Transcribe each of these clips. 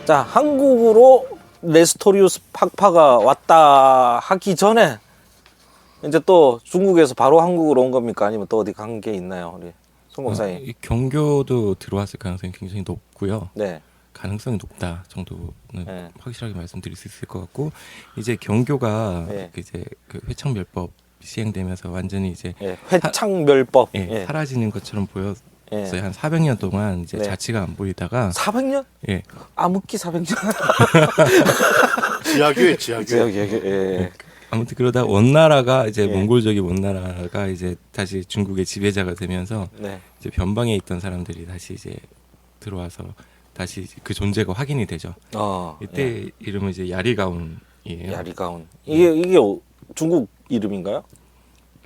자, 한국으로 네스토리우스 팍파가 왔다 하기 전에 이제 또 중국에서 바로 한국으로 온 겁니까? 아니면 또 어디 간 게 있나요? 우리 송 목사님. 이 경교도 들어왔을 가능성이 굉장히 높고요. 네. 가능성이 높다 정도는 네. 확실하게 말씀드릴 수 있을 것 같고, 이제 경교가 네. 이제 그 회창멸법 시행되면서 완전히 이제 예, 회창멸법. 예, 사라지는 것처럼 보였어요. 예. 한 400년 동안 이제 네. 자치가 안 보이다가 400년? 예, 암흑기 400년. 지하교회. 여기 예. 아무튼 그러다 원나라가 이제 예. 몽골적인 원나라가 이제 다시 중국의 지배자가 되면서 네. 이제 변방에 있던 사람들이 다시 이제 들어와서 다시 그 존재가 확인이 되죠. 이때 이름은 이제 야리가운이에요. 야리가운. 이게 중국 이름인가요?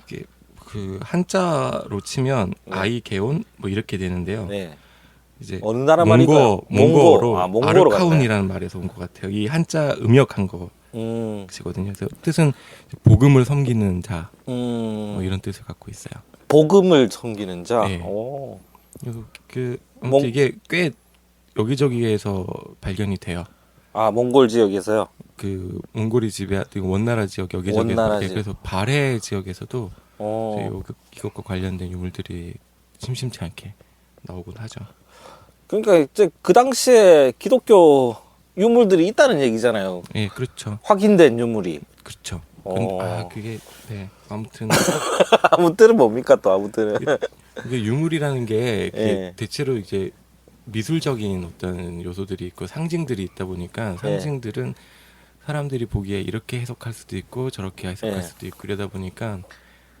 이게 그 한자로 치면 네. 아이게온 뭐 이렇게 되는데요. 네. 이제 어느 나라 말인가요? 몽고로 몽고로 아르카운이라는 말에서 온 것 같아요. 이 한자 음역한 것이거든요. 그래서 뜻은 복음을 섬기는 자, 뭐 이런 뜻을 갖고 있어요. 복음을 섬기는 자. 네. 오. 그리고 아무튼 이게 꽤 여기저기에서 발견이 돼요. 아, 몽골 지역에서요? 그 몽골이 지배한 원나라 지역 여기저기에서, 원나라 지역. 그래서 발해 지역에서도 오. 이것과 관련된 유물들이 심심치 않게 나오곤 하죠. 그러니까 이제 그 당시에 기독교 유물들이 있다는 얘기잖아요. 예, 그렇죠. 확인된 유물이. 그렇죠. 오. 그게 네, 아무튼 아무튼 뭡니까 또 아무튼. 이게 유물이라는 게 예. 대체로 이제 미술적인 어떤 요소들이 있고 상징들이 있다 보니까 상징들은 사람들이 보기에 이렇게 해석할 수도 있고 저렇게 해석할 수도 있고 그러다 보니까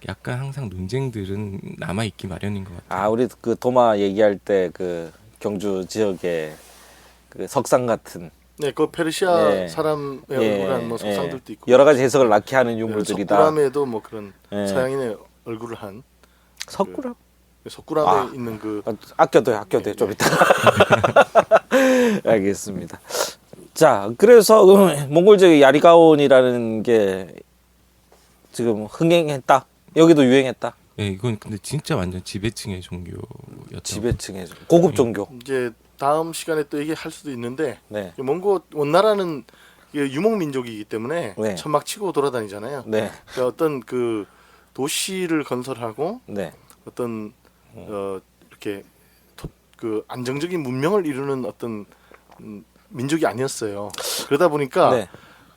약간 항상 논쟁들은 남아 있기 마련인 것 같아요. 아, 우리 그 도마 얘기할 때 그 경주 지역에 그 석상 같은 네, 그 페르시아 예. 사람의 예. 얼굴한 뭐 석상들도 있고 여러 가지 해석을 낳게 하는 유물들이다. 석굴암에도 뭐 그런 예. 서양인의 얼굴을 한 석굴암? 석굴암에 있는 그 아껴둬요. 좀 이따. 알겠습니다. 자, 그래서 몽골 지역의 야리가온이라는 게 지금 흥행했다. 여기도 유행했다. 네, 이건 근데 진짜 완전 지배층의 종교였죠. 지배층의 고급 종교. 이제 다음 시간에 또 얘기할 수도 있는데 네. 몽고 원나라는 유목 민족이기 때문에 네. 천막 치고 돌아다니잖아요. 네. 그러니까 어떤 그 도시를 건설하고 네. 어떤 이렇게 그 안정적인 문명을 이루는 어떤 민족이 아니었어요. 그러다 보니까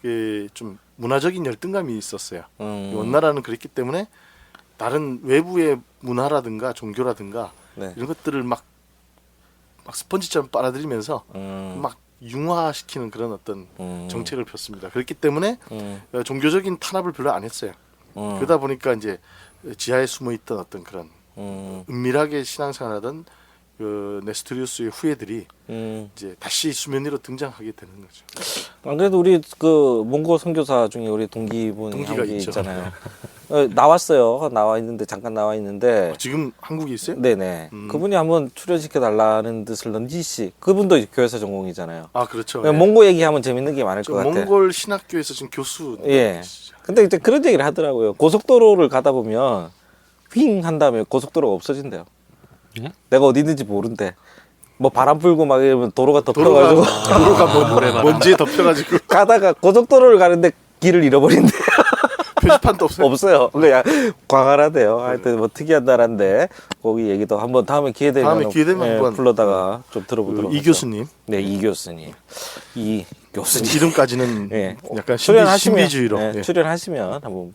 네. 좀 문화적인 열등감이 있었어요. 음. 원나라는 그랬기 때문에 다른 외부의 문화라든가 종교라든가 네. 이런 것들을 막 스펀지처럼 빨아들이면서 막 융화시키는 그런 어떤 정책을 폈습니다. 그렇기 때문에 종교적인 탄압을 별로 안 했어요. 그러다 보니까 이제 지하에 숨어 있던 어떤 그런 은밀하게 신앙생활하던 그 네스토리우스의 후예들이 이제 다시 수면 위로 등장하게 되는 거죠. 안 그래도 우리 그 몽골 선교사 중에 우리 동기분이 동기가 한분 있죠. 있잖아요. 나왔어요. 나와 있는데 잠깐 나와 있는데. 지금 한국에 있어요? 네네. 그분이 한번 출연시켜 달라는 뜻을 런지 씨. 그분도 교회사 전공이잖아요. 아 그렇죠. 몽고 얘기하면 재밌는 게 많을 것 같아. 몽골 신학교에서 지금 교수. 예. 근데 이제 그런 얘기를 하더라고요. 고속도로를 가다 보면 윙 한 다음에 고속도로가 없어진대요. 예? 내가 어디 있는지 모른대. 뭐 바람 불고 막 이러면 도로가 덮여가지고 도로가 먼지에 덮여가지고 가다가 고속도로를 가는데 길을 잃어버린대. 표지판도 없어요. 없어요. 그냥 광활하대요. 하여튼 뭐 특이한 나라인데 거기 얘기도 한번 다음에 기회 되면 한번 불러다가 좀 들어보도록 이 하죠. 교수님. 네, 이 교수님. 이 교수님. 이름까지는 예. 약간 출연하시면 신비주의로. 예, 예. 출연하시면 한번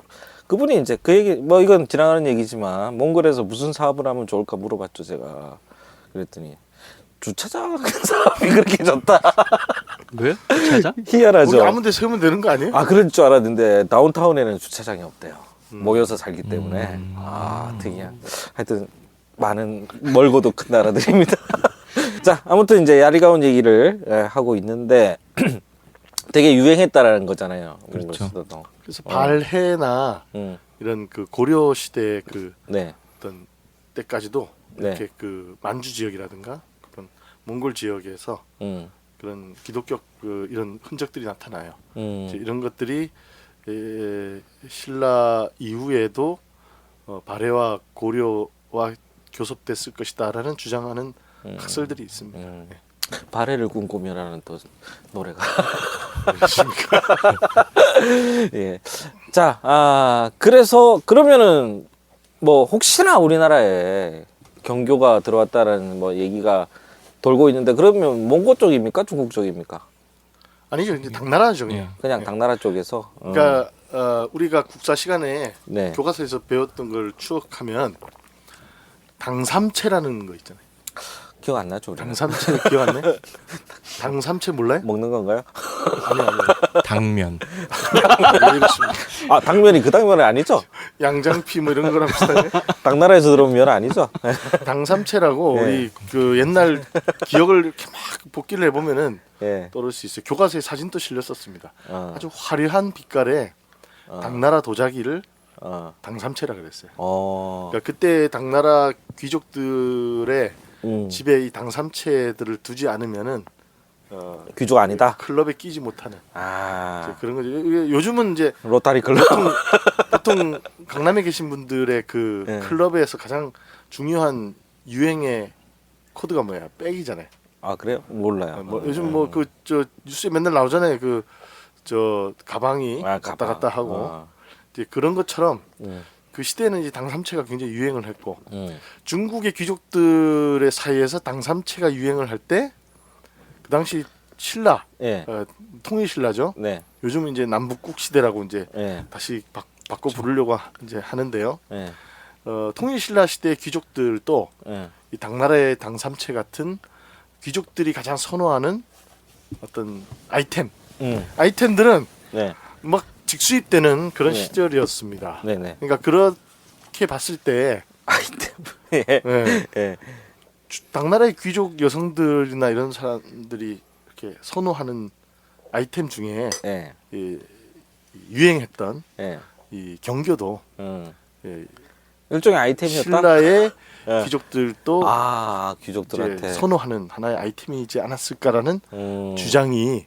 그분이 이제 그 얘기 뭐 이건 지나가는 얘기지만 몽골에서 무슨 사업을 하면 좋을까 물어봤죠 제가. 그랬더니 주차장 사업이 그렇게 좋다. 왜요? 주차장? 희한하죠. 우리 아무 데 세우면 되는 거 아니에요? 아 그럴 줄 알았는데 다운타운에는 주차장이 없대요. 모여서 살기 때문에. 아 특이한. 하여튼 많은 멀고도 큰 나라들입니다. 자 아무튼 이제 야리가운 얘기를 하고 있는데 되게 유행했다라는 거잖아요. 그렇죠. 그래서 발해나 이런 그 고려 시대 그 네. 어떤 때까지도 네. 이렇게 그 만주 지역이라든가 그런 몽골 지역에서 그런 기독교 그 이런 흔적들이 나타나요. 이제 이런 것들이 신라 이후에도 발해와 고려와 교섭됐을 것이다라는 주장하는 학설들이 있습니다. 네. 발해를 꿈꾸며라는 또 노래가. 그렇습니까? 예. 자, 그래서 그러면은 뭐 혹시나 우리나라에 경교가 들어왔다라는 뭐 얘기가 돌고 있는데 그러면 몽고 쪽입니까? 중국 쪽입니까? 아니죠. 이제 당나라죠. 그냥. 그냥 당나라 쪽에서. 그러니까 우리가 국사 시간에 네. 교과서에서 배웠던 걸 추억하면 당삼채라는 거 있잖아요. 기억 안 나죠? 우리는? 당삼채 기억 안 나? 당삼채 몰라요? 먹는 건가요? 아니요. 당면. 왜 이러십니까? 아, 당면이 그 당면이 아니죠? 양장피 뭐 이런 거랑 비슷하네. 당나라에서 들어온 면 아니죠? 당삼채라고 네. 우리 그 옛날 기억을 이렇게 막 복기를 해보면은 예. 떠오를 수 있어요. 교과서에 사진도 실렸었습니다. 어. 아주 화려한 빛깔의 당나라 도자기를 당삼채라 그랬어요. 그러니까 그때 당나라 귀족들의 집에 이 당삼채들을 두지 않으면은 귀족 아니다. 클럽에 끼지 못하는 아, 그런 거죠. 요즘은 이제 로타리 클럽. 보통 강남에 계신 분들의 그 네. 클럽에서 가장 중요한 유행의 코드가 뭐야? 백이잖아요. 아, 그래요? 몰라요. 뭐 요즘 뭐 그 저 뉴스에 맨날 나오잖아요. 그 저 가방이 왔다 가방. 갔다 하고 어. 이제 그런 것처럼 그 시대에는 이제 당삼채가 굉장히 유행을 했고 중국의 귀족들의 사이에서 당삼채가 유행을 할 때 그 당시 신라 예. 통일신라죠. 네. 요즘은 이제 남북국 시대라고 이제 예. 다시 바꿔 부르려고 이제 하는데요. 예. 통일신라 시대 귀족들도 예. 이 당나라의 당삼채 같은 귀족들이 가장 선호하는 어떤 아이템들은 네. 막 직수입되는 그런 네. 시절이었습니다. 네네. 그러니까 그렇게 봤을 때 아이템. 예. 예, 예. 당나라의 귀족 여성들이나 이런 사람들이 이렇게 선호하는 아이템 중에 예. 이 유행했던 예. 이 경교도 예, 일종의 아이템이었다. 신라의 예. 귀족들도 아, 이제 귀족들한테. 선호하는 하나의 아이템이지 않았을까라는 음. 주장이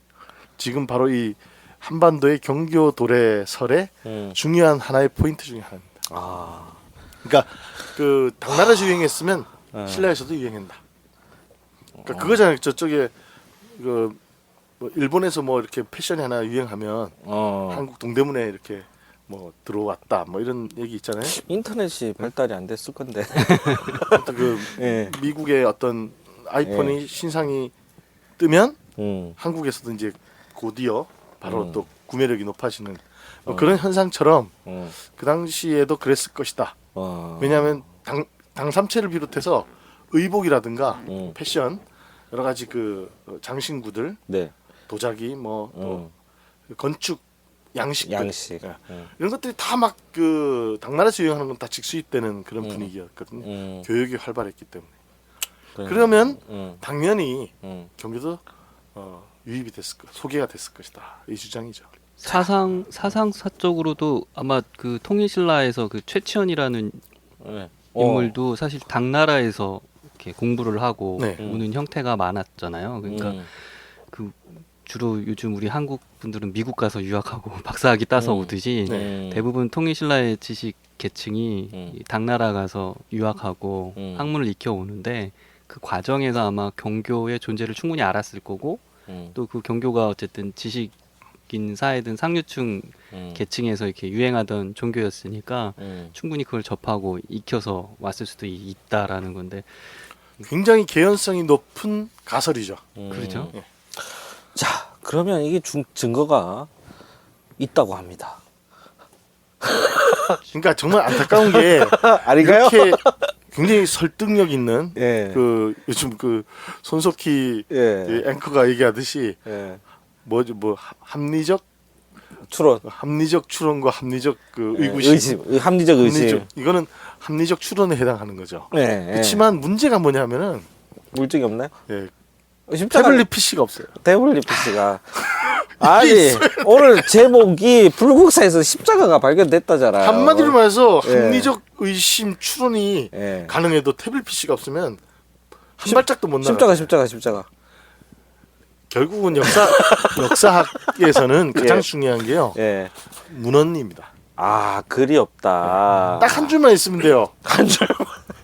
지금 바로 이 한반도의 경교 도래설의 중요한 하나의 포인트 중에 하나입니다. 아. 그러니까 그 당나라에서 유행했으면 신라에서도 유행한다. 그러니까 그거잖아요. 저쪽에 그 뭐 일본에서 뭐 이렇게 패션이 하나 유행하면 한국 동대문에 이렇게 뭐 들어왔다 뭐 이런 얘기 있잖아요. 인터넷이 발달이 안 됐을 건데. 어떤 그 예. 미국의 어떤 아이폰이 신상이 뜨면 음. 한국에서도 이제 곧이어 바로 또 구매력이 높아지는 뭐 그런 현상처럼 그 당시에도 그랬을 것이다. 왜냐하면 당삼채를 비롯해서 의복이라든가 패션 여러 가지 그 장신구들 네. 도자기 뭐 또 건축 양식들 양식. 예. 이런 것들이 다 막 그 당나라에서 유행하는 건 다 직수입되는 그런 분위기였거든요. 교육이 활발했기 때문에. 그러면 당연히 경기도 유입이 됐을 것, 소개가 됐을 것이다. 이 주장이죠. 사상사적으로도 아마 그 통일신라에서 그 최치원이라는 네. 인물도 사실 당나라에서 이렇게 공부를 하고 네. 오는 형태가 많았잖아요. 그러니까 그 주로 요즘 우리 한국 분들은 미국 가서 유학하고 박사학위 따서 오듯이 대부분 통일신라의 지식 계층이 이 당나라 가서 유학하고 학문을 익혀 오는데 그 과정에서 아마 경교의 존재를 충분히 알았을 거고 또 그 경교가 어쨌든 지식인 사회든 상류층 계층에서 이렇게 유행하던 종교였으니까 충분히 그걸 접하고 익혀서 왔을 수도 있다라는 건데 굉장히 개연성이 높은 가설이죠. 그렇죠. 예. 자, 그러면 이게 증거가 있다고 합니다. 그러니까 정말 안타까운 게 아닌가요? 이렇게 굉장히 설득력 있는 예. 그 요즘 그 손석희 예. 앵커가 얘기하듯이 예. 뭐죠 뭐 합리적 추론과 합리적 그 의구심, 합리적 의심. 이거는 합리적 추론에 해당하는 거죠. 예. 그렇지만 문제가 뭐냐면은 물증이 없나요? 예, 십자가 태블릿 PC가 없어요. 태블릿 PC가 아니 오늘 제목이 불국사에서 십자가가 발견됐다잖아요. 한마디로 말해서 예. 합리적 의심 추론이 예. 가능해도 태블릿 PC가 없으면 한 발짝도 못 나가. 십자가. 결국은 역사학에서는 가장 예. 중요한 게요. 예. 문헌입니다. 아, 글이 없다. 딱 한 줄만 있으면 돼요. 한 줄.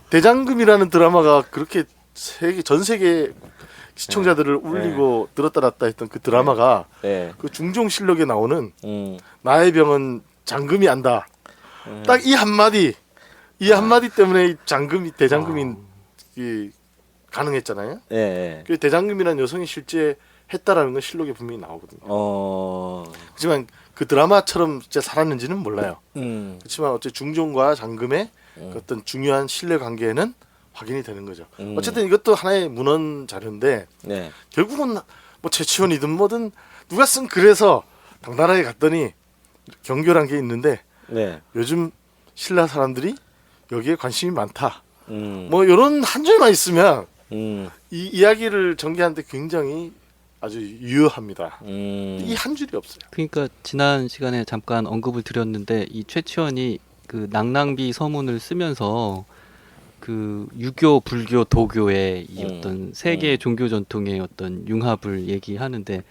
대장금이라는 드라마가 그렇게 전 세계 시청자들을 울리고 들었다 놨다 했던 그 드라마가 네. 그 중종실록에 나오는 나의 병은 장금이 안다. 딱 이 한마디 때문에 이 장금이 대장금이 이 가능했잖아요. 예. 그 대장금이라는 여성이 실제 했다라는 건 실록에 분명히 나오거든요. 하지만 그 드라마처럼 진짜 살았는지는 몰라요. 그렇지만 어째 중종과 장금의 그 어떤 중요한 신뢰 관계는 확인이 되는 거죠. 어쨌든 이것도 하나의 문헌 자료인데 네. 결국은 뭐 최치원이든 뭐든 누가 쓴 글에서 당나라에 갔더니 경교란 게 있는데 네. 요즘 신라 사람들이 여기에 관심이 많다. 뭐 이런 한 줄만 있으면 이 이야기를 전개하는데 굉장히 아주 유효합니다. 이 한 줄이 없어요. 그러니까 지난 시간에 잠깐 언급을 드렸는데 이 최치원이 그 낭랑비 서문을 쓰면서 그 유교, 불교, 도교의 이 어떤 세계 종교 전통의 어떤 융합을 얘기하는데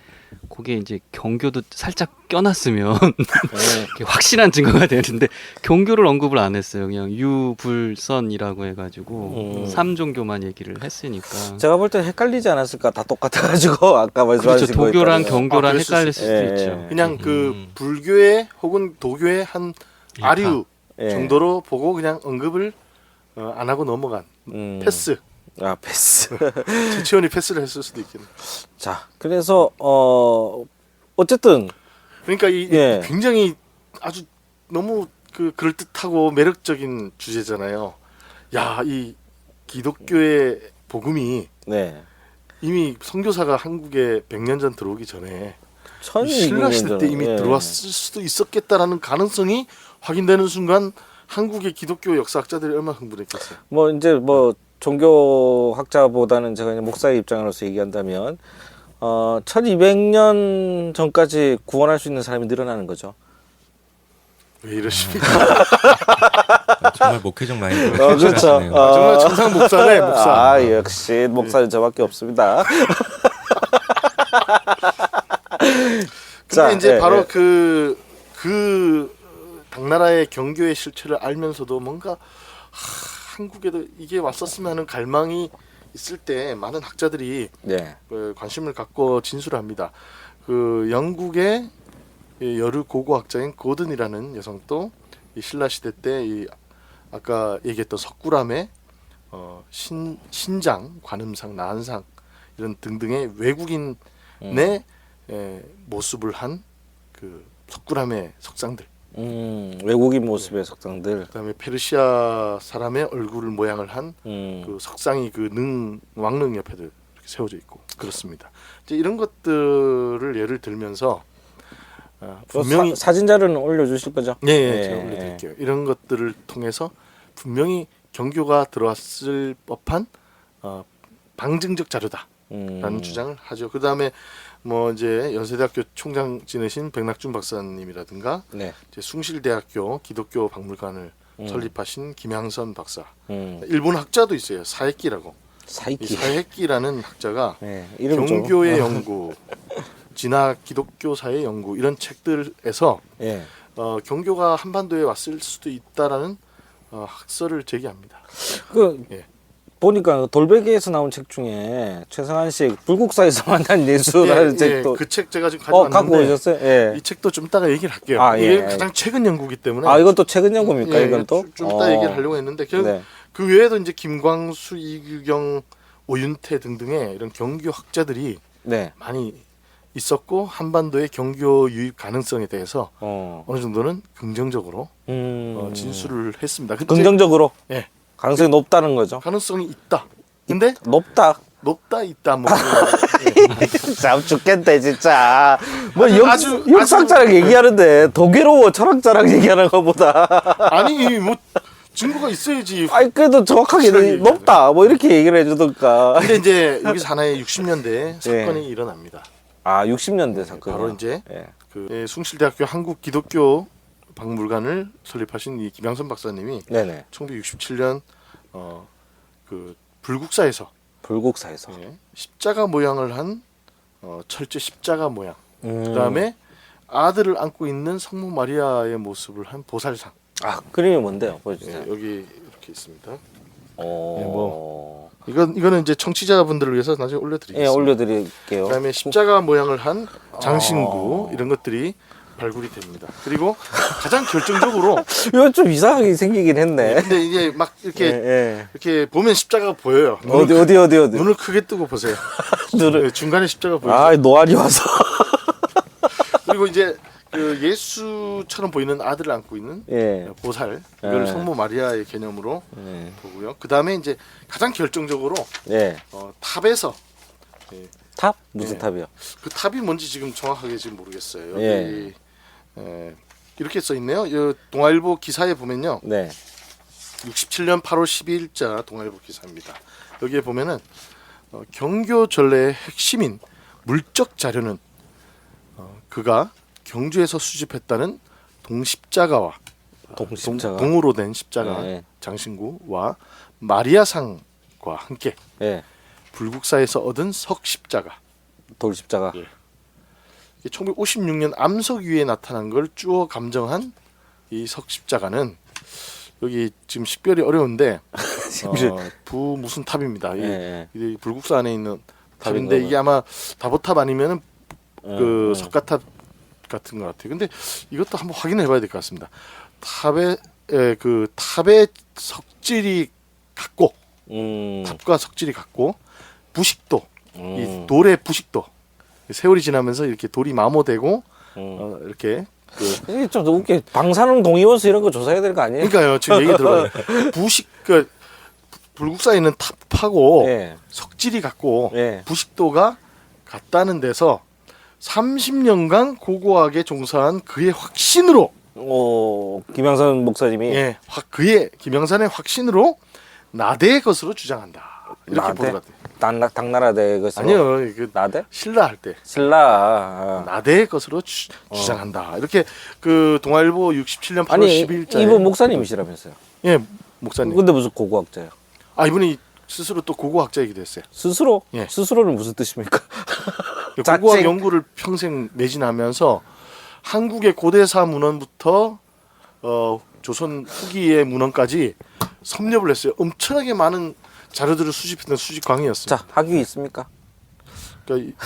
그게 이제 경교도 살짝 껴놨으면 이렇게 확실한 증거가 되는데 경교를 언급을 안 했어요. 그냥 유불선이라고 해가지고 삼종교만 얘기를 했으니까. 제가 볼 때 헷갈리지 않았을까? 다 똑같아가지고 아까 말씀하신 그렇죠. 거 도교랑 있잖아요. 경교랑 그럴 수 헷갈릴 수도 있어요. 있죠. 그냥 그 불교의 혹은 도교의 한 아류 예. 정도로 보고 그냥 언급을 안 하고 넘어간 패스. 패스. 최치원이 패스를 했을 수도 있겠네. 자, 그래서 어쨌든 그러니까 이 예. 굉장히 아주 너무 그 그럴듯하고 매력적인 주제잖아요. 야, 이 기독교의 복음이 네. 이미 선교사가 한국에 100년 전 들어오기 전에 이 1200년 신라 시대 때 이미 전에, 예. 들어왔을 수도 있었겠다라는 가능성이 확인되는 순간 한국의 기독교 역사학자들이 얼마나 흥분했겠어요. 뭐 이제 뭐 종교학자보다는 제가 이제 목사의 입장으로서 얘기한다면 1200년 전까지 구원할 수 있는 사람이 늘어나는 거죠. 왜 이러십니까? 정말 목회적 마인드로 그렇죠. 하시네요. 정말 천상 목사네, 목사. 아, 역시 목사는 저밖에 없습니다. 근데 자, 이제 예, 바로 예. 그 당나라의 경교의 실체를 알면서도 뭔가 한국에도 이게 왔었으면 하는 갈망이 있을 때 많은 학자들이 네. 관심을 갖고 진술합니다. 그 영국의 여류 고고학자인 고든이라는 여성도 이 신라 시대 때 이 아까 얘기했던 석굴암의 신장, 관음상, 나한상 이런 등등의 외국인의 모습을 한 그 석굴암의 석상들. 외국인 모습의 석상들. 그다음에 페르시아 사람의 얼굴 모양을 한 그 석상이 그 왕릉 옆에도 이렇게 세워져 있고 그렇습니다. 이제 이런 것들을 예를 들면서 분명히 사진 자료는 올려주실 거죠? 예, 제가 올려드릴게요. 이런 것들을 통해서 분명히 경교가 들어왔을 법한 방증적 자료다라는 주장을 하죠. 그 다음에 뭐 이제 연세대학교 총장 지내신 백낙준 박사님이라든가 네. 이제 숭실대학교 기독교 박물관을 설립하신 김향선 박사, 음. 일본 학자도 있어요. 사익기라고. 이 사이키. 사익기라는 학자가 네, 이름 좀. 경교의 연구, 진화 기독교사의 연구 이런 책들에서 예. 경교가 한반도에 왔을 수도 있다라는 학설을 제기합니다. 그 예. 보니까 돌베개에서 나온 책 중에 최성한식 불국사에서 만난 예수라는 책도 그 책 제가 지금 가져왔는데 갖고 오셨어요? 예. 이 책도 좀 이따가 얘기를 할게요. 아, 이게 예. 가장 최근 연구이기 때문에 이건 또 최근 연구입니까? 예, 이건 또? 좀 이따 얘기를 하려고 했는데 네. 그 외에도 이제 김광수, 이규경, 오윤태 등등의 이런 경교 학자들이 네. 많이 있었고 한반도의 경교 유입 가능성에 대해서 어느 정도는 긍정적으로 진술을 했습니다. 근데 긍정적으로 예. 가능성이 높다는 거죠. 가능성이 있다. 근데 높다. 높다 있다 뭐 참 죽겠네 진짜. 뭐 아주- 역사학자랑 얘기하는데 더 괴로워 철학자랑 얘기하는 것보다. 아니 뭐 증거가 있어야지. 아니 그래도 정확하게 확실하게 높다 뭐 이렇게 얘기를 해주던가. 근데 이제 여기서 하나의 60년대 사건이 일어납니다. 60년대 사건. 바로 이제 예. 숭실대학교 한국기독교 박물관을 설립하신 이 김양선 박사님이 네네. 1967년 그 불국사에서 불국사에서. 십자가 모양을 한 철제 십자가 모양. 음. 그다음에 아들을 안고 있는 성모 마리아의 모습을 한 보살상. 그림이 뭔데요? 보여주세요. 여기 이렇게 있습니다. 뭐 이거는 이제 청취자분들을 위해서 나중에 올려드리겠습니다. 예, 올려드릴게요. 그다음에 십자가 모양을 한 장신구 이런 것들이 발굴이 됩니다. 그리고 가장 결정적으로 이건 좀 이상하게 생기긴 했네. 근데 이게 막 이렇게 예, 이렇게 보면 십자가가 보여요. 예. 어디. 눈을 크게 뜨고 보세요. 눈을. 네, 중간에 십자가 보이죠. 아, 노안이 와서. 그리고 이제 그 예수처럼 보이는 아들을 안고 있는 예. 보살 이걸 예. 성모 마리아의 개념으로 예. 보고요. 그 다음에 이제 가장 결정적으로 예. 탑에서 탑? 무슨 예. 탑이요? 그 탑이 뭔지 지금 정확하게 지금 모르겠어요. 여기 예. 이렇게 써 있네요. 이 동아일보 기사에 보면요. 네. 67년 8월 12일자 동아일보 기사입니다. 여기에 보면은 경교 전례의 핵심인 물적 자료는 그가 경주에서 수집했다는 동십자가와 동십자가. 동으로 된 십자가 예. 장신구와 마리아상과 함께 예. 불국사에서 얻은 석십자가 돌십자가. 예. 1956년 암석 위에 나타난 걸 주어 감정한 이 석십자가는 여기 지금 식별이 어려운데 부 무슨 탑입니다. 예. 이 불국사 안에 있는 탑인 탑인데 거는. 이게 아마 다보탑 아니면은 그 예. 석가탑 같은 것 같아요. 근데 이것도 한번 확인해봐야 될 것 같습니다. 탑의 석질이 같고 탑과 석질이 같고 부식도 이 돌의 부식도 세월이 지나면서 이렇게 돌이 마모되고 이렇게 이게 좀 웃겨. 방사능 동위원수 이런 거 조사해야 될 거 아니에요? 그러니까요. 지금 얘기 들어봐요. 부식 그 불국사에 있는 탑하고 예. 석질이 같고 예. 부식도가 같다는 데서 30년간 고고하게 종사한 그의 확신으로 김양선 목사님이 예, 그의 김영산의 확신으로 나대의 것으로 주장한다. 이렇게 나대? 보도가 돼요. 당나라대 것으로. 아니요, 그 나대? 신라 할 때 신라. 나대의 것으로 주장한다. 이렇게 그 동아일보 67년 8월 아니 10일자에 이분 목사님이시라면서요. 예, 목사님. 근데 무슨 고고학자예요? 아 이분이 스스로 또 고고학자이기도 했어요. 스스로? 예. 스스로는 무슨 뜻입니까? 고고학 자책. 연구를 평생 매진하면서 한국의 고대사 문헌부터 조선 후기의 문헌까지 섭렵을 했어요. 엄청나게 많은 자료들을 수집했던 수집광이었어요. 자, 학위 있습니까? 그러니까,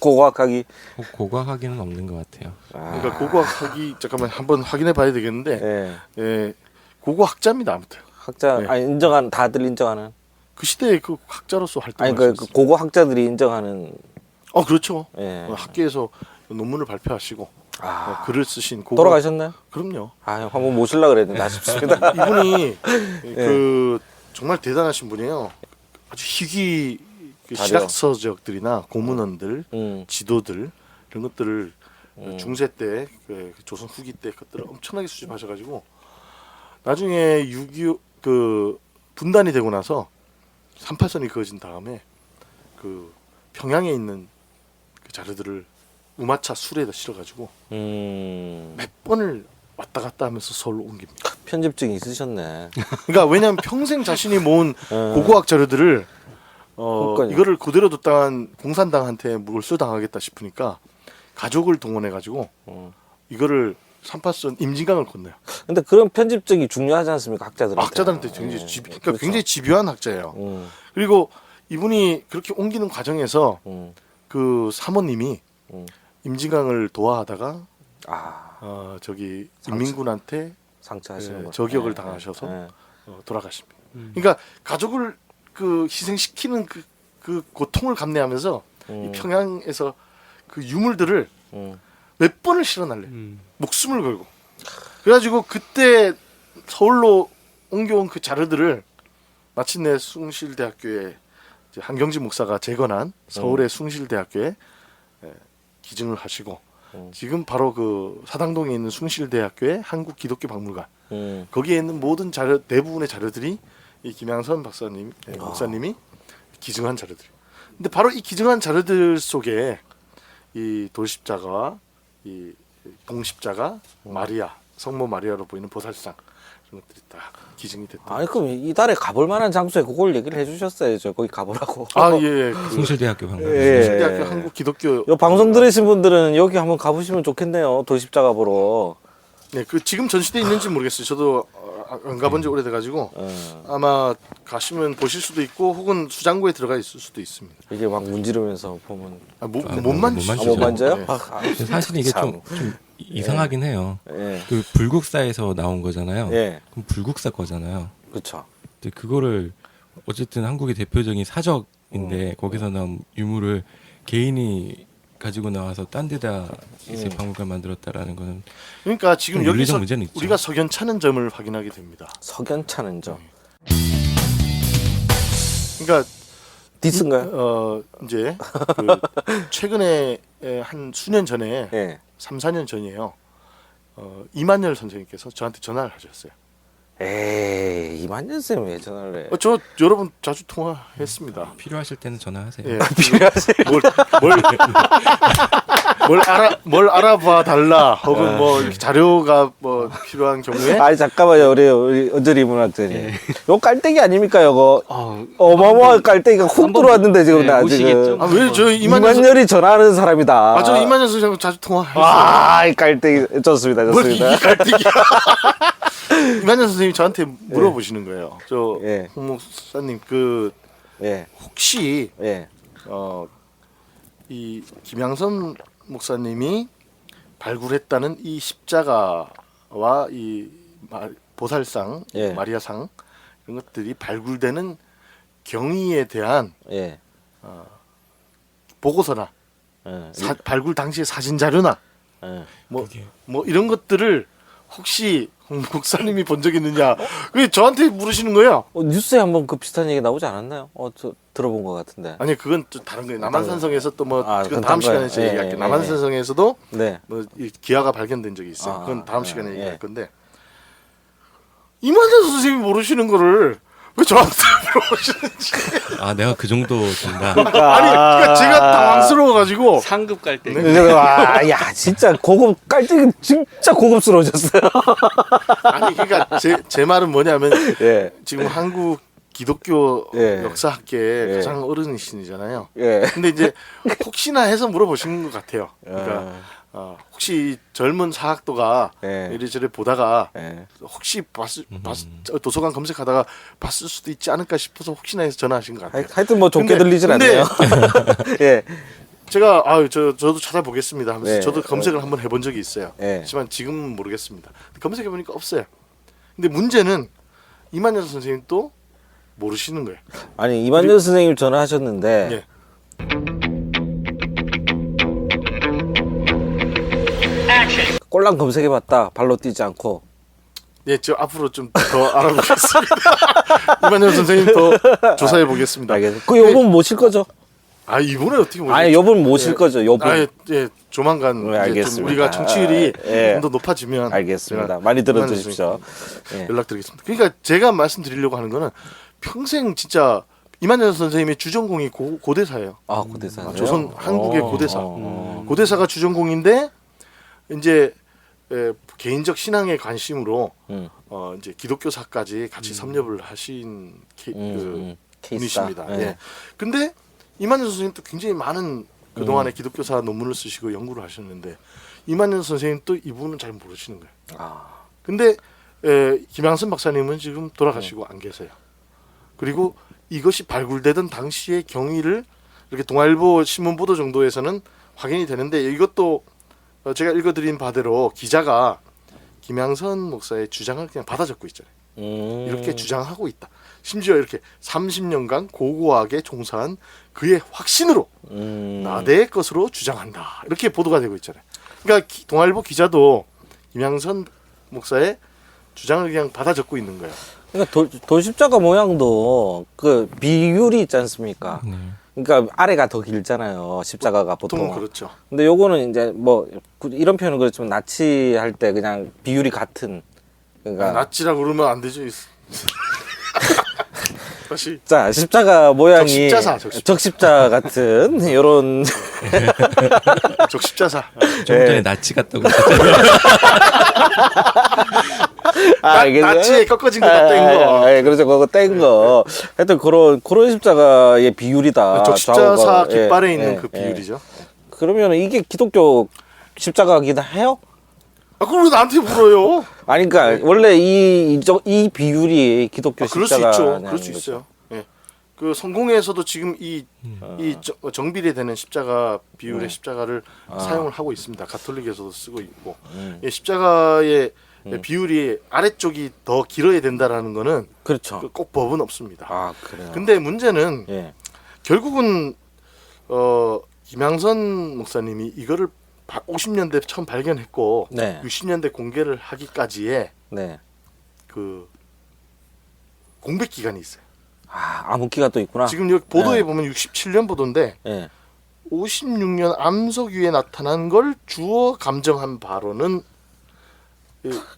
고고학학위. 고고학하기는 없는 것 같아요. 그러니까 고고학이 잠깐만 한번 확인해 봐야 되겠는데 예. 예, 고고학자입니다. 아무튼 학자 네. 아니 인정한 다들 인정하는. 그 시대에 그 학자로서 아니 활동을 그 하셨어요. 고고학자들이 인정하는. 그렇죠. 예. 학계에서 논문을 발표하시고 아, 글을 쓰신 고고 돌아가셨나요? 그럼요. 아, 형 한번 모실라 그랬는데 아쉽습니다. 이분이 그 정말 대단하신 분이에요. 아주 희귀 그 자료. 실학서적들이나 고문원들, 음. 지도들 이런 것들을 중세 때, 그 조선 후기 때 것들을 엄청나게 수집하셔가지고 나중에 6.25 그 분단이 되고 나서 38선이 그어진 다음에 그 평양에 있는 그 자료들을 우마차 수레에다 실어가지고 몇 번을 왔다 갔다 하면서 서울로 옮깁니다. 편집증이 있으셨네. 그러니까 왜냐하면 평생 자신이 모은 어. 고고학 자료들을 그러니까요. 이거를 그대로 뒀다간 공산당한테 몰수당하겠다 싶으니까 가족을 동원해 가지고 이거를 38선 임진강을 건너요. 근데 그런 편집증이 중요하지 않습니까? 학자들한테. 학자들한테 굉장히 예. 그러니까 그렇죠. 굉장히 집요한 학자예요. 음. 그리고 이분이 그렇게 옮기는 과정에서 음. 그 사모님이 음. 임진강을 도와하다가 아, 저기 인민군한테 상처하시는 거. 저격을 당하셔서 예. 돌아가십니다. 그러니까 가족을 그 희생시키는 그 고통을 감내하면서 이 평양에서 그 유물들을 몇 번을 실어날래. 목숨을 걸고. 그래가지고 그때 서울로 옮겨온 그 자료들을 마침내 숭실대학교에 이제 한경진 목사가 재건한 서울의 숭실대학교에 기증을 하시고 지금 바로 그 사당동에 있는 숭실대학교의 한국기독교박물관 거기에 있는 모든 자료 대부분의 자료들이 이 김양선 박사님 목사님이 기증한 자료들. 근데 바로 이 기증한 자료들 속에 이 돌십자가와 이 동십자가 마리아 성모 마리아로 보이는 보살상 이런 것들이 다 기증이 됐다. 아니 그럼 이달에 가볼 만한 장소에 그걸 얘기를 해주셨어야죠. 거기 가보라고. 예. 그 숭실대학교 방문. 예. 숭실대학교 한국기독교 요 방송 들으신 분들은 여기 한번 가보시면 좋겠네요. 돌십자가 보러. 네, 그 지금 전시돼 있는지 모르겠어요. 저도 안 가본 지 오래돼가지고 아마 가시면 보실 수도 있고 혹은 수장고에 들어가 있을 수도 있습니다. 이게 막 문지르면서 보면 못 만지죠. 못 못 만져요? 네. 사실 이게 좀 이상하긴 해요. 예. 그 불국사에서 나온 거잖아요. 예. 그럼 불국사 거잖아요. 그렇죠. 근데 그거를 어쨌든 한국의 대표적인 사적인데 거기서 나온 유물을 개인이 가지고 나와서 딴 데다 이제 박물관 만들었다라는 거는 그러니까 지금 좀 윤리적 여기서 문제는 있죠. 우리가 석연찮은 점을 확인하게 됩니다. 석연찮은 점. 그러니까 디스인가요? 이제 그 최근에 한 수년 전에 예. 3, 4년 전이에요. 이만열 선생님께서 저한테 전화를 하셨어요. 에이, 이만년 쌤 왜 전화를 해? 저 여러분 자주 통화했습니다. 필요하실 때는 전화하세요. 예. 뭘 알아봐 달라 혹은 뭐 이렇게 자료가 뭐 필요한 경우에 아니 잠깐만요, 우리 은절이 문학들이. 요 깔때기 아닙니까, 요거? 아, 어마어마한 깔때기가 훅 한번 들어왔는데 지금 네, 나 보시겠죠? 지금. 왜 저 이만열 이만열이 전화하는 사람이다. 저 이만열 선생님 자주 통화했어요. 아, 이 깔때기 좋습니다, 뭘 좋습니다. 이게 깔때기야. 이만열 선생님이 저한테 물어보시는 거예요. 저 예. 홍 목사님 그 예, 혹시 예, 이 김양선 목사님이 발굴했다는 이 십자가와 이 보살상, 예. 마리아상 이런 것들이 발굴되는 경위에 대한 예. 보고서나 예. 발굴 당시의 사진 자료나 예. 뭐 이런 것들을 혹시 홍 목사님이 본 적 있느냐? 그 저한테 물으시는 거예요. 뉴스에 한번 그 비슷한 얘기 나오지 않았나요? 저 들어본 것 같은데. 아니 그건 좀 다른 거예요. 남한산성에서 또 뭐 아, 그건 그건 다음 다른 시간에 거예요. 제가 얘기할게요. 예, 예, 남한산성에서도 네. 뭐 이 기아가 발견된 적이 있어요. 아, 그건 다음 예, 시간에 예. 얘기할 건데 이만재 선생님이 모르시는 거를 왜 저한테 물어보시는지. 아 내가 그 정도 된다. 아니 그러니까 제가 당황스러워가지고 상급 깔때기. 와, 야, 진짜 고급 깔때기 진짜 고급스러워졌어요. 아니 그러니까 제 말은 뭐냐면 예, 지금 한국 기독교 예. 역사학계의 예. 가장 어른이시잖아요. 예. 근데 이제 혹시나 해서 물어보신 것 같아요. 그러니까 혹시 젊은 사학도가 예. 이래저래 보다가 예. 혹시 도서관 검색하다가 봤을 수도 있지 않을까 싶어서 혹시나 해서 전화하신 것 같아요. 하여튼 뭐 좋게 근데- 들리진 근데 않네요. 예. 제가 저도 찾아보겠습니다 하면서 네. 저도 검색을 한번 해본 적이 있어요. 네. 하지만 지금은 모르겠습니다. 검색해 보니까 없어요. 근데 문제는 이만열 선생님 또 모르시는 거예요. 아니, 이만열 선생님 전화하셨는데. 예. 꼴랑 검색해봤다. 발로 뛰지 않고. 예, 저 앞으로 좀 더 알아보겠습니다. 이만열 선생님 더 조사해 보겠습니다. 알겠어요. 그 요분 모실 거죠? 아 이번에 어떻게 모르겠어요? 아니, 요분 모실 거죠, 요분. 예, 조만간 네, 이제 알겠습니다. 좀 우리가 청취율이 예. 좀 더 높아지면 알겠습니다. 제가 많이 이만열 들어주십시오. 선생님 예. 연락드리겠습니다. 그러니까 제가 말씀드리려고 하는 거는 평생 진짜 이만열 선생님의 주전공이 고대사예요. 아, 고대사. 조선 한국의 고대사. 어. 고대사가 주전공인데 이제 개인적 신앙의 관심으로 이제 기독교사까지 같이 섭렵을 하신 케이스다. 분이십니다. 예. 예. 근데 이만열 선생님도 굉장히 많은 그동안에 기독교사 논문을 쓰시고 연구를 하셨는데 이만열 선생님 또 이 부분은 잘 모르시는 거예요. 아. 근데 김양선 박사님은 지금 돌아가시고 안 계세요. 그리고 이것이 발굴되던 당시의 경위를 이렇게 동아일보 신문 보도 정도에서는 확인이 되는데 이것도 제가 읽어드린 바대로 기자가 김양선 목사의 주장을 그냥 받아 적고 있잖아요. 이렇게 주장하고 있다. 심지어 이렇게 30년간 고고하게 종사한 그의 확신으로 나대의 것으로 주장한다. 이렇게 보도가 되고 있잖아요. 그러니까 동아일보 기자도 김양선 목사의 주장을 그냥 받아 적고 있는 거예요. 그러니까 돌십자가 모양도 그 비율이 있지 않습니까? 그러니까 아래가 더 길잖아요. 십자가가 보통. 그렇죠. 근데 요거는 이제 뭐 이런 표현은 그렇지만 나치할 때 그냥 비율이 같은. 그러니까 낫지라고 그러면 안 되죠. 다시 자, 십자가 모양이 적십자 같은 이런 적십자사. 좀 전에 나치 같다고 그러셨잖아요. 나치에 꺾어진 거 다 뗀 거. 예, 그렇죠. 그거 뗀 거. 하여튼 그런 십자가의 비율이다. 적십자사 좌우가. 깃발에 예, 있는 예, 그 예. 비율이죠. 그러면 이게 기독교 십자가이긴 해요? 그걸 왜 나한테 물어요? 아니 그러니까 원래 이 비율이 기독교 그럴 수 십자가 있죠. 그럴 수 있어요. 예. 그 성공에서도 지금 이 정비례되는 십자가 비율의 십자가를 사용을 하고 있습니다. 가톨릭에서도 쓰고 있고 예, 십자가의 비율이 아래쪽이 더 길어야 된다라는 거는 그렇죠. 꼭 법은 없습니다. 아 그래요. 근데 문제는 예. 결국은 김양선 목사님이 이거를 50년대 처음 발견했고 네. 60년대 공개를 하기까지의 네. 그 공백 기간이 있어요. 암흑기가 또 있구나. 지금 여기 보도에 네. 보면 67년 보도인데 예. 56년 암석 위에 나타난 걸 주어 감정한 바로는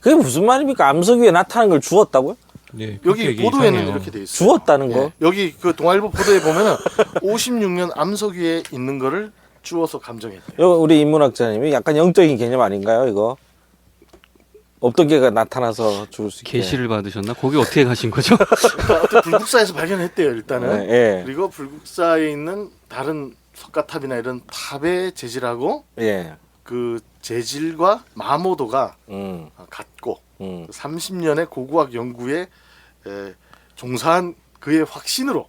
그게 무슨 말입니까? 암석 위에 나타난 걸 주었다고요? 네, 여기 그렇게 보도에는 이상해요. 이렇게 돼 있어요. 주었다는 거? 예, 여기 그 동아일보 보도에 보면은 56년 암석 위에 있는 거를 주어서 감정했대요. 이거 우리 인문학자님이 약간 영적인 개념 아닌가요, 이거? 없던 게가 나타나서 죽을 수 있게. 계시를 받으셨나? 거기 어떻게 가신 거죠? 그러니까 어떤 불국사에서 발견했대요 일단은. 예. 그리고 불국사에 있는 다른 석가탑이나 이런 탑의 재질하고 예. 그 재질과 마모도가 같고 30년의 고고학 연구에 종사한 그의 확신으로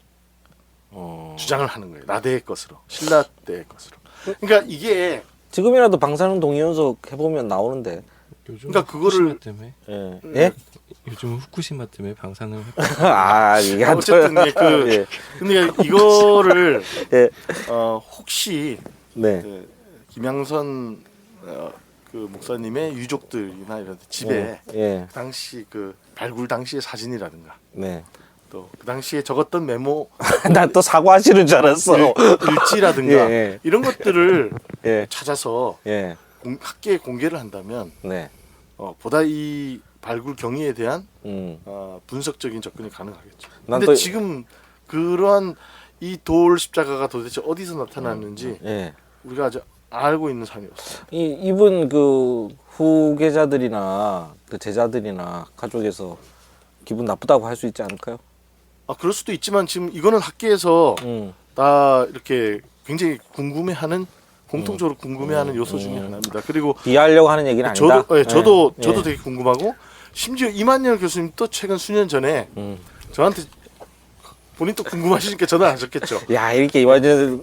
주장을 하는 거예요. 나대의 것으로, 신라 때의 것으로. 그러니까 이게 지금이라도 방사능 동위연속 해보면 나오는데. 요즘 그러니까 그거를- 후쿠시마 때문에 예. 예? 요즘 후쿠시마 때문에 방사능 이게 한 어쨌든 이게 그 예. 근데 이거를 예. 혹시 네. 그 김양선 그 목사님의 유족들이나 이런 집에 예. 그 당시 그 발굴 당시의 사진이라든가 네. 또 그 당시에 적었던 메모 난 또 사과하시는 줄 알았어. 일지라든가 예. 이런 것들을 예. 찾아서 예. 학계에 공개를 한다면 네. 보다 이 발굴 경위에 대한 음. 분석적인 접근이 가능하겠죠. 난 근데 또- 지금 그러한 이 돌 십자가가 도대체 어디서 나타났는지 예. 우리가 아직 알고 있는 사안이 없어요. 이분 그 후계자들이나 그 제자들이나 가족에서 기분 나쁘다고 할 수 있지 않을까요? 그럴 수도 있지만 지금 이거는 학계에서 다 이렇게 굉장히 궁금해하는 공통적으로 궁금해하는 요소 중에 하나입니다. 그리고 비하하려고 하는 얘기는 아니다. 저도 예. 되게 궁금하고 심지어 이만열 교수님 또 최근 수년 전에 저한테 본인도 궁금하시니까 전화 안 하셨겠죠. 야 이렇게 이완열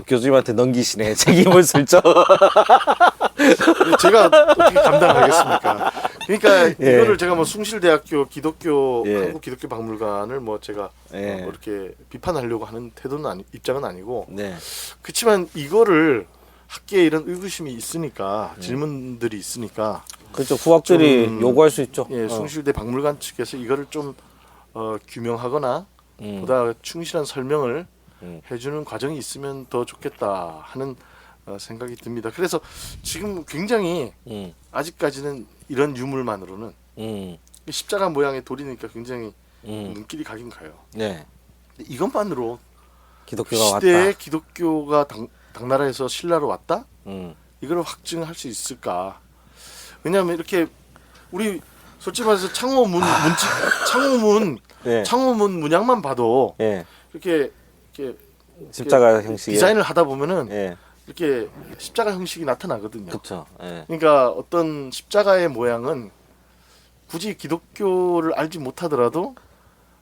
교수님한테 넘기시네 책임을 슬쩍. 제가 어떻게 감당하겠습니까? 그러니까 예. 이거를 제가 뭐 숭실대학교 기독교 예. 한국 기독교 박물관을 뭐 제가 예. 뭐 이렇게 비판하려고 하는 태도는 입장은 아니고 네. 그렇지만 이거를 학계에 이런 의구심이 있으니까 질문들이 있으니까 그렇죠. 후학들이 좀, 요구할 수 있죠. 예, 숭실대 박물관 측에서 이거를 좀 규명하거나 보다 충실한 설명을 해주는 과정이 있으면 더 좋겠다 하는 생각이 듭니다. 그래서 지금 굉장히 아직까지는 이런 유물만으로는 십자가 모양의 돌이니까 굉장히 눈길이 가긴 가요. 네. 근데 이것만으로 기독교가 시대에 왔다. 기독교가 당나라에서 신라로 왔다? 음. 이걸 확증할 수 있을까? 왜냐하면 이렇게 우리 솔직히 말해서 창호문 예. 창호문 문양만 봐도 예. 이렇게 십자가 형식의 디자인을 하다 보면은 예. 이렇게 십자가 형식이 나타나거든요. 그렇죠. 예. 그러니까 어떤 십자가의 모양은 굳이 기독교를 알지 못하더라도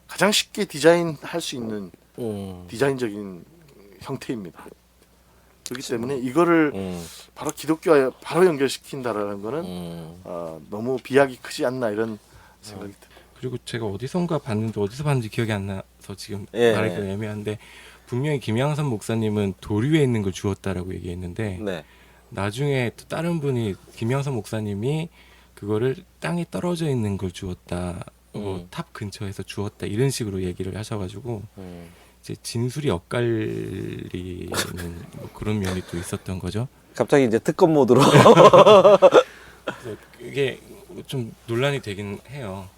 가장 쉽게 디자인할 수 있는 디자인적인 형태입니다. 그렇기 때문에 이거를 바로 기독교와 바로 연결시킨다라는 거는 너무 비약이 크지 않나 이런 생각이 듭니다. 그리고 제가 어디선가 봤는데 어디서 봤는지 기억이 안 나서 지금 예. 말하기가 애매한데 분명히 김양선 목사님은 돌 위에 있는 걸 주었다라고 얘기했는데 네. 나중에 또 다른 분이 김양선 목사님이 그거를 땅에 떨어져 있는 걸 주었다. 탑 근처에서 주었다 이런 식으로 얘기를 하셔가지고 이제 진술이 엇갈리는 뭐 그런 면이 또 있었던 거죠. 갑자기 이제 특검 모드로. 그래서 이게 좀 논란이 되긴 해요.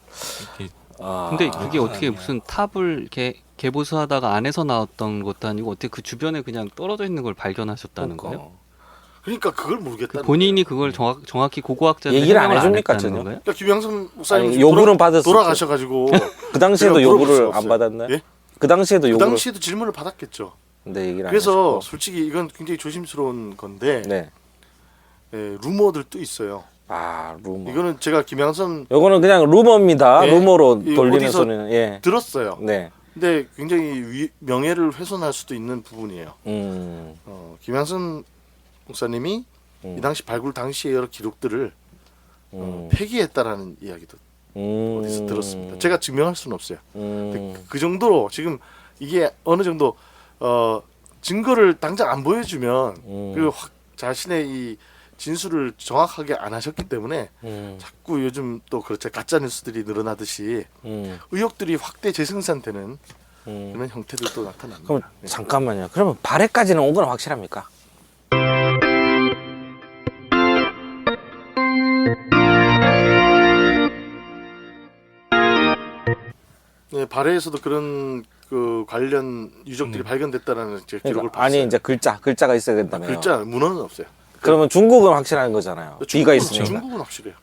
이렇게 근데 그게 어떻게 아니야. 무슨 탑을 이렇게 개보수하다가 안에서 나왔던 것도 아니고 어떻게 그 주변에 그냥 떨어져 있는 걸 발견하셨다는 거예요? 그러니까 그걸 모르겠다. 본인이 그걸 정확히 고고학자들 얘기를 안 해명을 해줍니까, 했다는 전혀? 건가요? 그러니까 김양선 목사님 아니, 요구는 받았을 돌아가셔가지고 그 당시에도 제가 물어볼 요구를 수가 안 없어요. 받았나요? 예? 그 당시에도 그 요구를. 당시에도 질문을 받았겠죠. 근데 얘기를 안 그래서 하셨고. 솔직히 이건 굉장히 조심스러운 건데 네. 루머들도 있어요. 아 루머. 이거는 제가 김양선 요거는 그냥 루머입니다. 예? 루머로 이 돌리는 어디서 소리는 예. 들었어요. 네. 근데 굉장히 명예를 훼손할 수도 있는 부분이에요. 김양선 목사님이 이 당시 발굴 당시의 여러 기록들을 폐기했다라는 이야기도 어디서 들었습니다. 제가 증명할 수는 없어요. 근데 그 정도로 지금 이게 어느 정도 증거를 당장 안 보여주면 그리고 자신의 이 진술을 정확하게 안 하셨기 때문에 자꾸 요즘 또 그렇죠 가짜 뉴스들이 늘어나듯이 의혹들이 확대 재생산되는 그런 형태들도 나타납니다. 그럼 네. 잠깐만요. 그러면 발해까지는 온 건 확실합니까? 네, 발해에서도 그런 그 관련 유적들이 발견됐다라는 제 기록을 그러니까, 아니 봤어요. 이제 글자가 있어야 된다며요. 글자 문헌은 없어요. 그러면 중국은 확실한 거잖아요. B가 있으니까. 중국은 확실해요.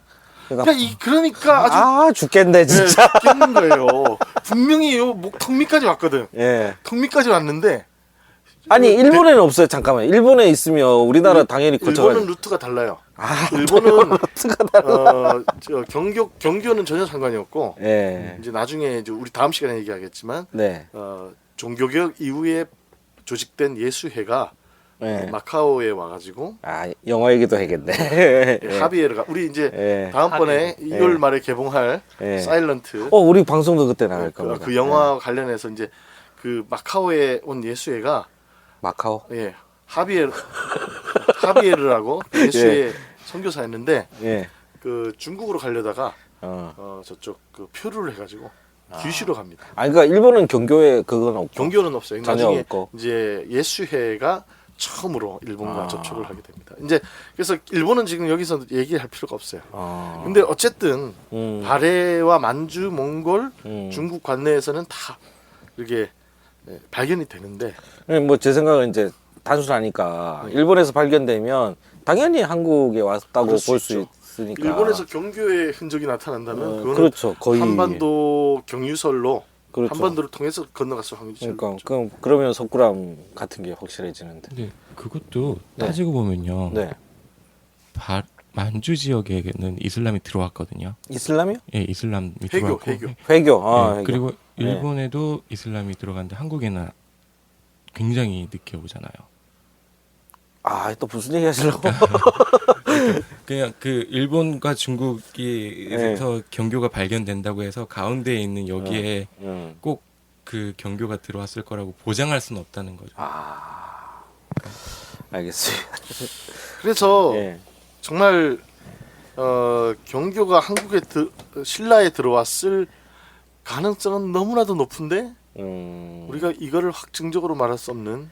그러니까 그러니까 아주 죽겠네 진짜. 죽겠는 거예요. 분명히 턱 밑까지 왔거든. 예. 턱 밑까지 왔는데 아니 일본에는 없어요. 잠깐만. 일본에 있으면 우리나라 당연히 일본은 거쳐가지고. 루트가 달라요. 아, 일본은 루트가 달라. 경교는 전혀 상관이 없고 예. 이제 나중에 이제 우리 다음 시간에 얘기하겠지만 네. 종교개혁 이후에 조직된 예수회가 예. 마카오에 와가지고 아 영어 얘기도 해야겠네. 예, 하비에르가 우리 이제 예. 다음번에 2월 말에 개봉할 예. 사일런트 우리 방송도 그때 나갈 겁니다. 그 영화 관련해서 이제 그 마카오에 온 예수회가 마카오. 예 하비에르라고 예수의 선교사였는데 예. 그 중국으로 가려다가 어. 저쪽 그 표류를 해가지고 규슈로 갑니다. 아니 그러니까 일본은 경교에 그건 없고. 경교는 없어요. 전혀 나중에 없고. 이제 예수회가 처음으로 일본과 접촉을 하게 됩니다. 이제 그래서 일본은 지금 여기서 얘기할 필요가 없어요. 근데 어쨌든 발해와 만주, 몽골, 중국 관내에서는 다 이렇게 발견이 되는데 뭐 제 생각은 이제 단순하니까 일본에서 발견되면 당연히 한국에 왔다고 그럴 수 볼 수 있죠. 있으니까. 일본에서 경교의 흔적이 나타난다면 그거는 그렇죠. 거의 한반도 경유설로 그렇죠. 한반도를 통해서 건너갔을 확률이 제일 그러니까 높죠. 그러면 석굴암 같은 게 확실해지는데. 근데 그것도 네. 따지고 보면요. 네. 만주 지역에는 이슬람이 들어왔거든요. 이슬람이요? 예, 이슬람이 회교, 들어왔고. 회교. 회교. 예, 회교. 그리고 네. 일본에도 이슬람이 들어갔는데 한국에는 굉장히 늦게 오잖아요. 또 무슨 얘기 하시려고? 그냥 그 일본과 중국에서 경교가 발견된다고 해서 가운데에 있는 여기에 꼭 그 경교가 들어왔을 거라고 보장할 수는 없다는 거죠. 알겠습니다. 그래서 예. 정말 경교가 한국에 신라에 들어왔을 가능성은 너무나도 높은데 우리가 이거를 확증적으로 말할 수 없는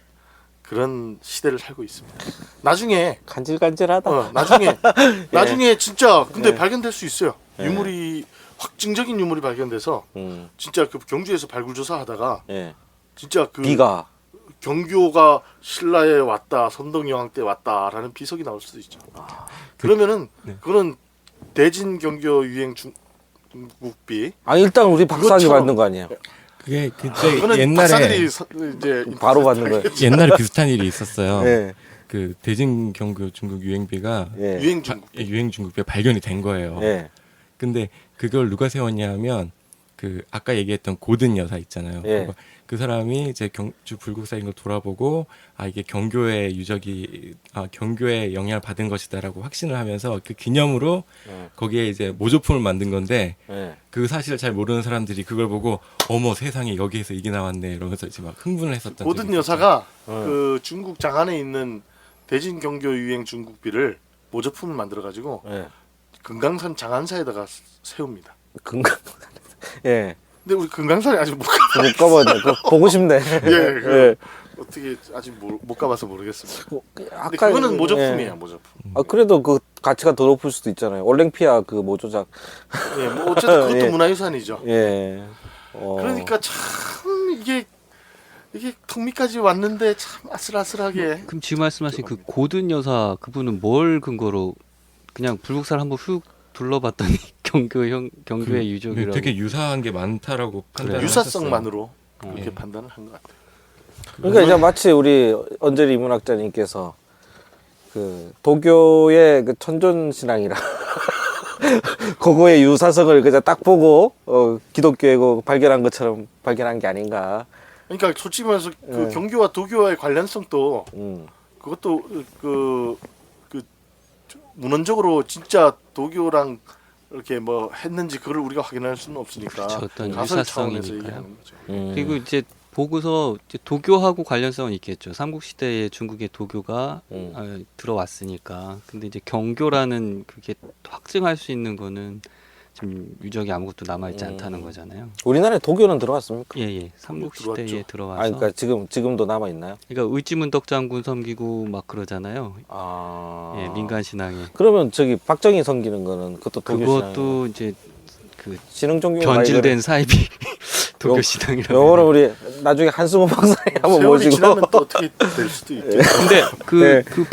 그런 시대를 살고 있습니다. 나중에 간질간질하다. 나중에 진짜 근데 예. 발견될 수 있어요. 유물이 확증적인 유물이 발견돼서 진짜 그 경주에서 발굴 조사하다가 예. 진짜 그 비가 경교가 신라에 왔다, 선동여왕 때 왔다라는 비석이 나올 수도 있죠. 그러면은 그거는 대진 경교 유행 중국비. 일단 우리 박사학위 그것처럼- 받는 거 아니에요? 그게 그때 그거는 옛날에 박사들이 이제 바로 받는 거예요. 옛날에 비슷한 일이 있었어요. 예. 그 대진 경교 중국 유행비가 예. 유행 중국. 유행 중국비가 발견이 된 거예요. 예. 근데 그걸 누가 세웠냐면 그 아까 얘기했던 고든 여사 있잖아요. 예. 그 사람이 이제 경주 불국사인 걸 돌아보고 이게 경교의 유적이 경교의 영향을 받은 것이다라고 확신을 하면서 그 기념으로 거기에 이제 모조품을 만든 건데 예. 그 사실을 잘 모르는 사람들이 그걸 보고 어머 세상에 여기에서 이게 나왔네 이러면서 이제 막 흥분을 했었던 모든 적이 있었죠. 여사가 그 중국 장안에 있는 대진 경교 유행 중국비를 모조품을 만들어 가지고 예. 금강산 장안사에다가 세웁니다. 금강. 예. 근데 우리 금강산에 아직 못 못 가봤네. 그거 보고 싶네. 예, 어떻게 아직 못 가봐서 모르겠습니다. 근데 아까 그거는 모조품이에요, 모조품. 그래도 그 가치가 더 높을 수도 있잖아요. 올랭피아 그 모조작. 예, 뭐 어쨌든 그것도 예. 문화유산이죠. 예. 그러니까 참 이게 턱 밑까지 왔는데 참 아슬아슬하게. 그럼 지금 말씀하신 그 고든 여사 그분은 뭘 근거로 그냥 불국사를 한번 휙 둘러봤더니 경교의 유적이라고. 되게 유사한 게 많다라고 판단을 유사성만으로 했었어요. 그렇게 예. 판단을 한 것 같아요. 그러니까 이제 마치 우리 언저리 인문학자님께서 그 도교의 그 천존 신앙이라 그거의 유사성을 그냥 딱 보고 기독교의 그 발견한 것처럼 발견한 게 아닌가. 그러니까 솔직히 말해서 그 경교와 도교와의 관련성도 그것도 그 문헌적으로 진짜 도교랑 이렇게 뭐 했는지 그걸 우리가 확인할 수는 없으니까 그렇죠. 어떤 가설 차원에서 유사성이니까요. 얘기하는 거죠. 그리고 이제 보고서 이제 도교하고 관련성은 있겠죠. 삼국시대에 중국의 도교가 들어왔으니까. 근데 이제 경교라는 그게 확증할 수 있는 거는 지금 유적이 아무것도 남아있지 않다는 거잖아요. 우리나라에 도교는 들어왔습니까? 예. 삼국시대에 들어왔죠. 들어와서. 아, 그러니까 지금도 남아 있나요? 그러니까 의지문덕 장군 섬기고 막 그러잖아요. 아, 예, 민간 신앙에. 그러면 저기 박정희 섬기는 거는 그것도 도교 그것도 이제 그 신흥 종교 변질된 사이비 도교 신앙이라고. 요거는 우리 나중에 한승호 박사님 한번 세월이 모시고 지나면 또 어떻게 될 수도 있죠. 근데 네. 그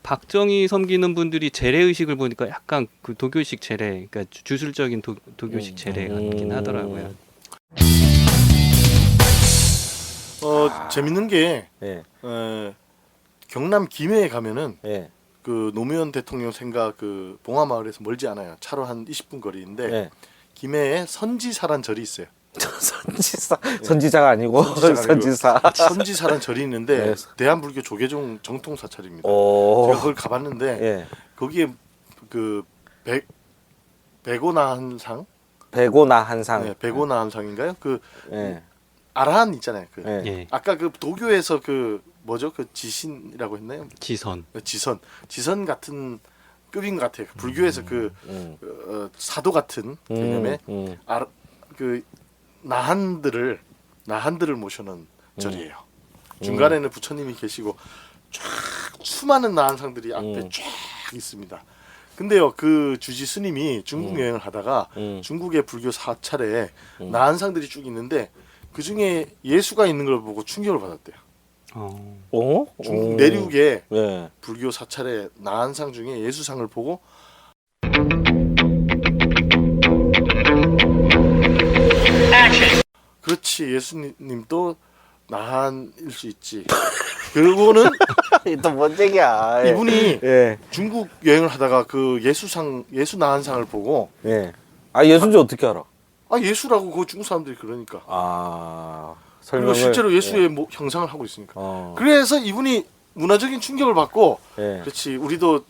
박정희 섬기는 분들이 재래 의식을 보니까 약간 그 도교식 재래, 그러니까 주술적인 도교식 재래 같긴 하더라고요. 재밌는 게 예, 경남 김해에 가면은 예, 그 노무현 대통령 생가 그 봉화마을에서 멀지 않아요. 차로 한 20분 거리인데 예. 김해에 선지사란 절이 있어요. 선지자가 아니고 선지사. 선지사란 절이 있는데 네. 대한불교 조계종 정통 사찰입니다. 오, 제가 그걸 가봤는데 예, 거기에 그 백오나한상, 백오나 한상. 네, 백오나한상인가요? 그 예, 아라한 있잖아요. 그 예. 예, 아까 그 도교에서 그 뭐죠? 그 지신이라고 했나요? 지선. 지선 같은 급인 것 같아요. 불교에서 그 사도 같은 개념의 그 나한들을 모셔놓은 절이에요. 중간에는 부처님이 계시고 쫙 수많은 나한상들이 앞에 쫙 있습니다. 근데요, 그 주지 스님이 중국 여행을 하다가 중국의 불교 사찰에 나한상들이 쭉 있는데 그 중에 예수가 있는 걸 보고 충격을 받았대요. 오? 중국 내륙에 예. 불교 사찰에 나한상 중에 예수상을 보고 그렇지, 예수님도 나한일 수 있지. 그리고는 또뭔 얘기야? 예. 이분이 예, 중국 여행을 하다가 그 예수 나한상을 보고 예. 아, 예수인지 어떻게 알아? 아, 예수라고 그 중국 사람들이 그러니까. 아, 그리고 설명을. 실제로 예수의 예. 뭐 형상을 하고 있으니까. 어, 그래서 이분이 문화적인 충격을 받고 예. 그렇지, 우리도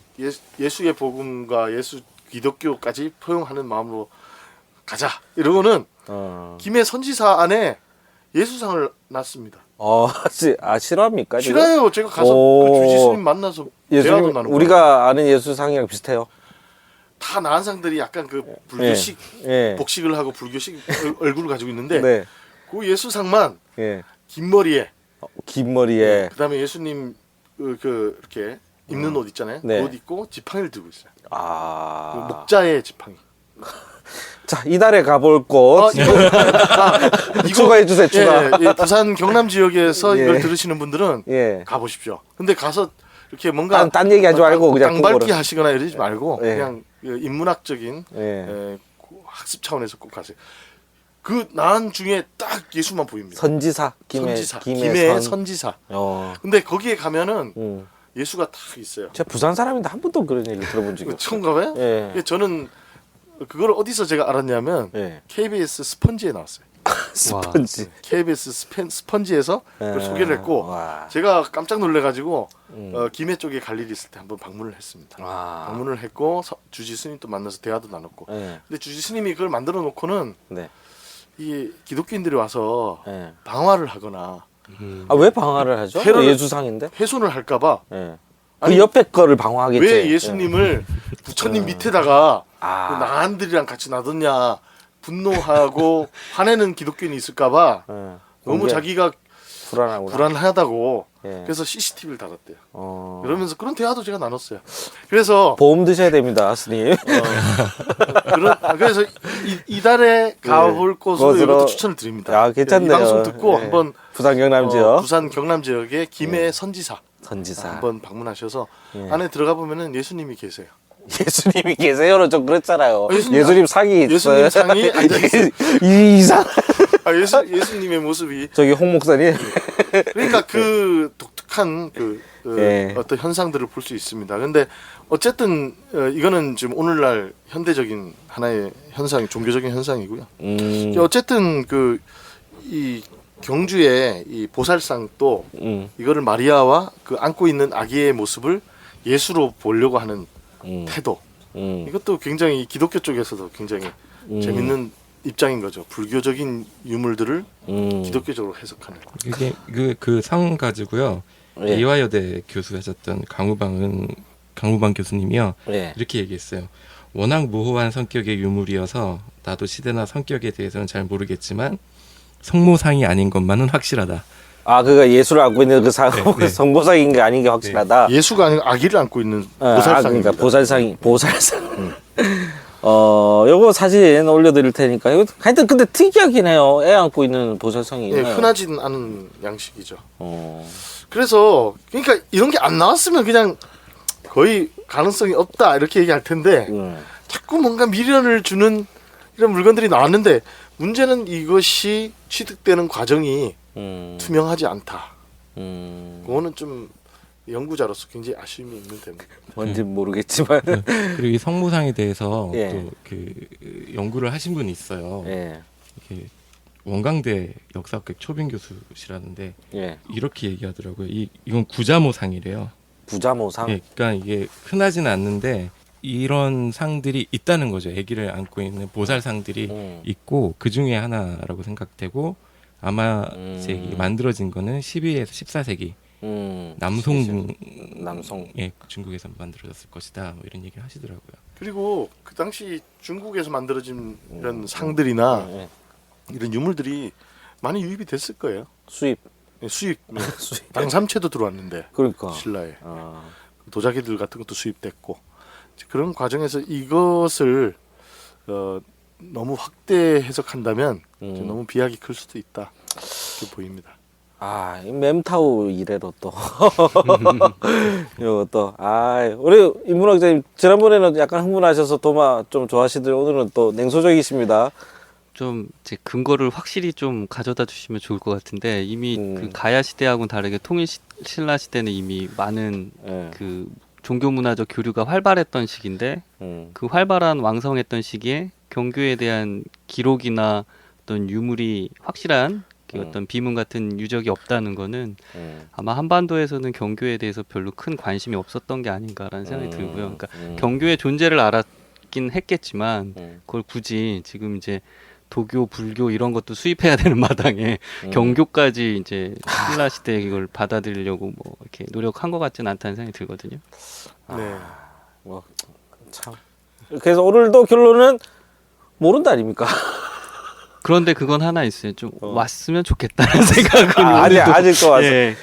예수의 복음과 예수 기독교까지 포용하는 마음으로 가자. 이러고는 김해 선지사 안에 예수상을 놨습니다. 싫어합니까? 지금? 싫어요. 제가 가서 그 주지 스님 만나서 대화도 예수님, 나누고. 우리가 아는 예수상이랑 비슷해요. 다 나한상들이 약간 그 불교식 예. 복식을 하고 불교식 얼굴을 가지고 있는데 네. 그 예수상만 예. 긴 머리에 긴 머리에. 그다음에 예수님 그 이렇게 입는 옷 있잖아요. 네. 그 옷 입고 지팡이를 들고 있어요. 그 아. 목자의 지팡이. 자, 이달에 가볼 곳. 추가해 주세요, 추가. 예, 부산 경남 지역에서 예. 이걸 들으시는 분들은 예. 가보십시오. 근데 가서 이렇게 뭔가 딴 얘기 하지 말고 그냥 땅밟기 그거를. 하시거나 이러지 말고 예. 그냥 인문학적인 예. 학습 차원에서 꼭 가세요. 그 나한 중에 딱 예수만 보입니다. 선지사. 선지사. 김해 김해의 선지사. 근데 거기에 가면은 예수가 딱 있어요. 제가 부산 사람인데 한 번도 그런 얘기 들어본 적이 없어요. 처음 가봐요? 예. 저는 그걸 어디서 제가 알았냐면 예. KBS 스펀지에 나왔어요. 스펀지. KBS 스펀지에서 그걸 예. 소개를 했고 와. 제가 깜짝 놀래가지고 김해 쪽에 갈 일이 있을 때 한번 방문을 했습니다. 와. 방문을 했고 주지 스님도 만나서 대화도 나눴고. 예. 근데 주지 스님이 그걸 만들어 놓고는 네. 이 기독교인들이 와서 예. 방화를 하거나 아, 왜 방화를 하죠? 테러를- 예수상인데? 훼손을 할까봐 예. 아니, 그 옆에 거를 방화하겠지. 왜 예수님을 부처님 밑에다가 아. 그 나한들이랑 같이 놔뒀냐 분노하고 화내는 기독교인이 있을까봐 예. 너무 그게 자기가 불안하구나. 불안하다고 예. 그래서 CCTV를 달았대요. 어. 그러면서 그런 대화도 제가 나눴어요. 그래서 보험 드셔야 됩니다, 스님. 그래서 이달에 가볼 곳으로 곳으로- 이것도 추천을 드립니다. 야, 괜찮네요. 이 방송 듣고 예. 한번 부산 경남 지역 부산 경남 지역의 김해 선지사 선지사. 한번 방문하셔서 예. 안에 들어가 보면은 예수님이 계세요. 예수님이 계세요는 좀 그렇잖아요. 예수님- 예수님 상이 있어요. 예수님 상이 앉아 있어요. 이상. 예수님의 모습이 저기 홍 목사님. 그러니까 그 독특한 독특한 그 예. 어떤 현상들을 볼 수 있습니다. 근데 어쨌든 이거는 지금 오늘날 현대적인 하나의 현상, 종교적인 현상이고요. 어쨌든 그 이 경주의 이 보살상도 이거를 마리아와 그 안고 있는 아기의 모습을 예수로 보려고 하는 태도. 이것도 굉장히 기독교 쪽에서도 굉장히 재밌는 입장인 거죠. 불교적인 유물들을 기독교적으로 해석하는. 이게 그 상 가지고요. 예. 이화여대 교수하셨던 강우방 교수님이요. 예. 이렇게 얘기했어요. 워낙 모호한 성격의 유물이어서 나도 시대나 성격에 대해서는 잘 모르겠지만 성모상이 아닌 것만은 확실하다. 아, 그가 예수를 안고 있는 그 네. 성보상인 게 아닌 게 확실하다. 예수가 아니고 아기를 안고 있는 보살상. 보살상입니다. 그러니까 보살상. 요거 사진 올려드릴 테니까. 이거 하여튼 근데 특이하긴 해요. 애 안고 있는 보살상이. 예, 있네요. 흔하지는 않은 양식이죠. 어. 그래서 그러니까 이런 게 안 나왔으면 그냥 거의 가능성이 없다 이렇게 얘기할 텐데 자꾸 뭔가 미련을 주는 이런 물건들이 나왔는데 문제는 이것이 취득되는 과정이 투명하지 않다. 그거는 좀 연구자로서 굉장히 아쉬움이 있는点. 뭔지 모르겠지만. 그리고 이 성모상에 대해서 예. 또 그 연구를 하신 분이 있어요. 예. 이게 원광대 역사학교 초빙 교수시라는데 예. 이렇게 얘기하더라고요. 이건 구자모상이래요. 부자모상. 예, 그러니까 이게 흔하지는 않는데 이런 상들이 있다는 거죠. 아기를 안고 있는 보살상들이 있고 그 중에 하나라고 생각되고 아마 이제 이게 만들어진 거는 12에서 14세기 남송 남송. 중국에서 만들어졌을 것이다. 뭐 이런 얘기를 하시더라고요. 그리고 그 당시 중국에서 만들어진 이런 상들이나 예. 이런 유물들이 많이 유입이 됐을 거예요. 수입. 예, 수입, 방삼채도 들어왔는데 그러니까. 신라에 아. 도자기들 같은 것도 수입됐고 그런 과정에서 이것을 너무 확대 해석한다면 너무 비약이 클 수도 있다 이렇게 보입니다. 아, 이 mem타우 이래로 또. 이것도. 아, 우리 인문학 자님 지난번에는 약간 흥분하셔서 도마 좀 좋아하시더니 오늘은 또 냉소적이십니다. 좀 제 근거를 확실히 좀 가져다 주시면 좋을 것 같은데 이미 그 가야 시대하고는 다르게 통일 신라 시대는 이미 많은 예. 그 종교 문화적 교류가 활발했던 시기인데 그 활발한 왕성했던 시기에 경교에 대한 기록이나 어떤 유물이 확실한 그 어떤 비문 같은 유적이 없다는 거는 아마 한반도에서는 경교에 대해서 별로 큰 관심이 없었던 게 아닌가라는 생각이 들고요. 그러니까 경교의 존재를 알았긴 했겠지만 그걸 굳이 지금 이제 도교, 불교 이런 것도 수입해야 되는 마당에 경교까지 이제 신라 시대에 이걸 받아들이려고 뭐 이렇게 노력한 것 같지는 않다는 생각이 들거든요. 네. 뭐, 참. 그래서 오늘도 결론은 모른다 아닙니까? 그런데 그건 하나 있어요. 좀 왔으면 좋겠다는 생각은 아직도 왔어. 예.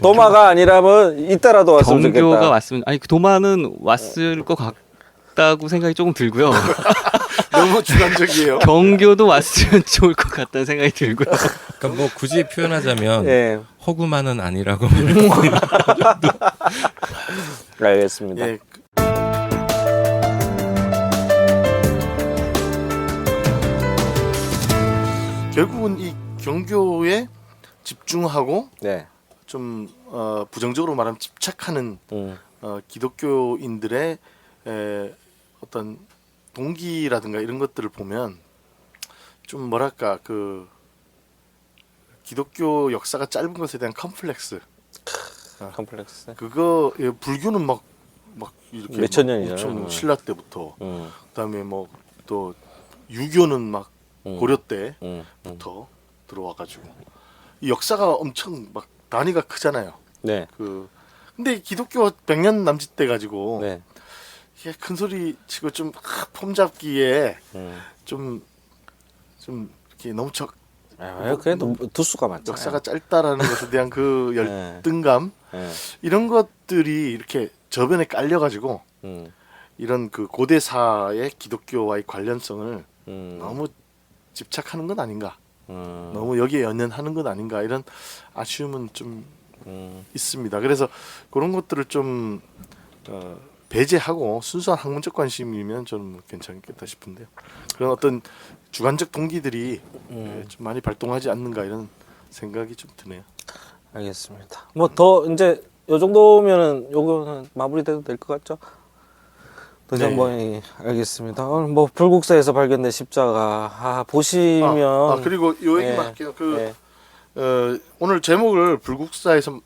도마가 아니라면 이따라도 왔으면 좋겠다. 경교가 왔으면 아니 그 도마는 왔을 것 같다고 생각이 조금 들고요. 너무 주관적이에요. 경교도 왔으면 좋을 것 같다는 생각이 들고요. 그러니까 뭐 굳이 표현하자면 예. 허구만은 아니라고. 알겠습니다. 예. 결국은 이 경교에 집중하고 네. 좀 부정적으로 말하면 집착하는 기독교인들의 어떤 동기라든가 이런 것들을 보면 좀 뭐랄까 그 기독교 역사가 짧은 것에 대한 컴플렉스. 컴플렉스. 그거 불교는 막 이렇게 몇천 년이잖아요. 엄청 신라 때부터 그다음에 뭐 또 유교는 막 고려 때부터 들어와가지고 이 역사가 엄청 막 단위가 크잖아요. 네. 근데 기독교 100년 남짓 돼 가지고 네. 이게 큰 소리 치고 좀 폼 잡기에 좀 이렇게 너무 그래도 두수가 많죠. 역사가 짧다라는 것에 대한 그 열등감 네. 이런 것들이 이렇게 저변에 깔려가지고 이런 그 고대사의 기독교와의 관련성을 너무 집착하는 건 아닌가, 너무 여기에 연연하는 건 아닌가 이런 아쉬움은 좀 있습니다. 그래서 그런 것들을 좀 배제하고 순수한 학문적 관심이면 좀 괜찮겠다 싶은데요. 그런 어떤 주관적 동기들이 좀 많이 발동하지 않는가 이런 생각이 좀 드네요. 알겠습니다. 뭐 더 이제 요 정도면은 요거는 마무리돼도 될 것 같죠? 더 이상 네. 뭐 알겠습니다. 오늘 뭐 불국사에서 발견된 십자가 보시면 그리고 요 얘기만 예, 할게요. 오늘 제목을 불국사에서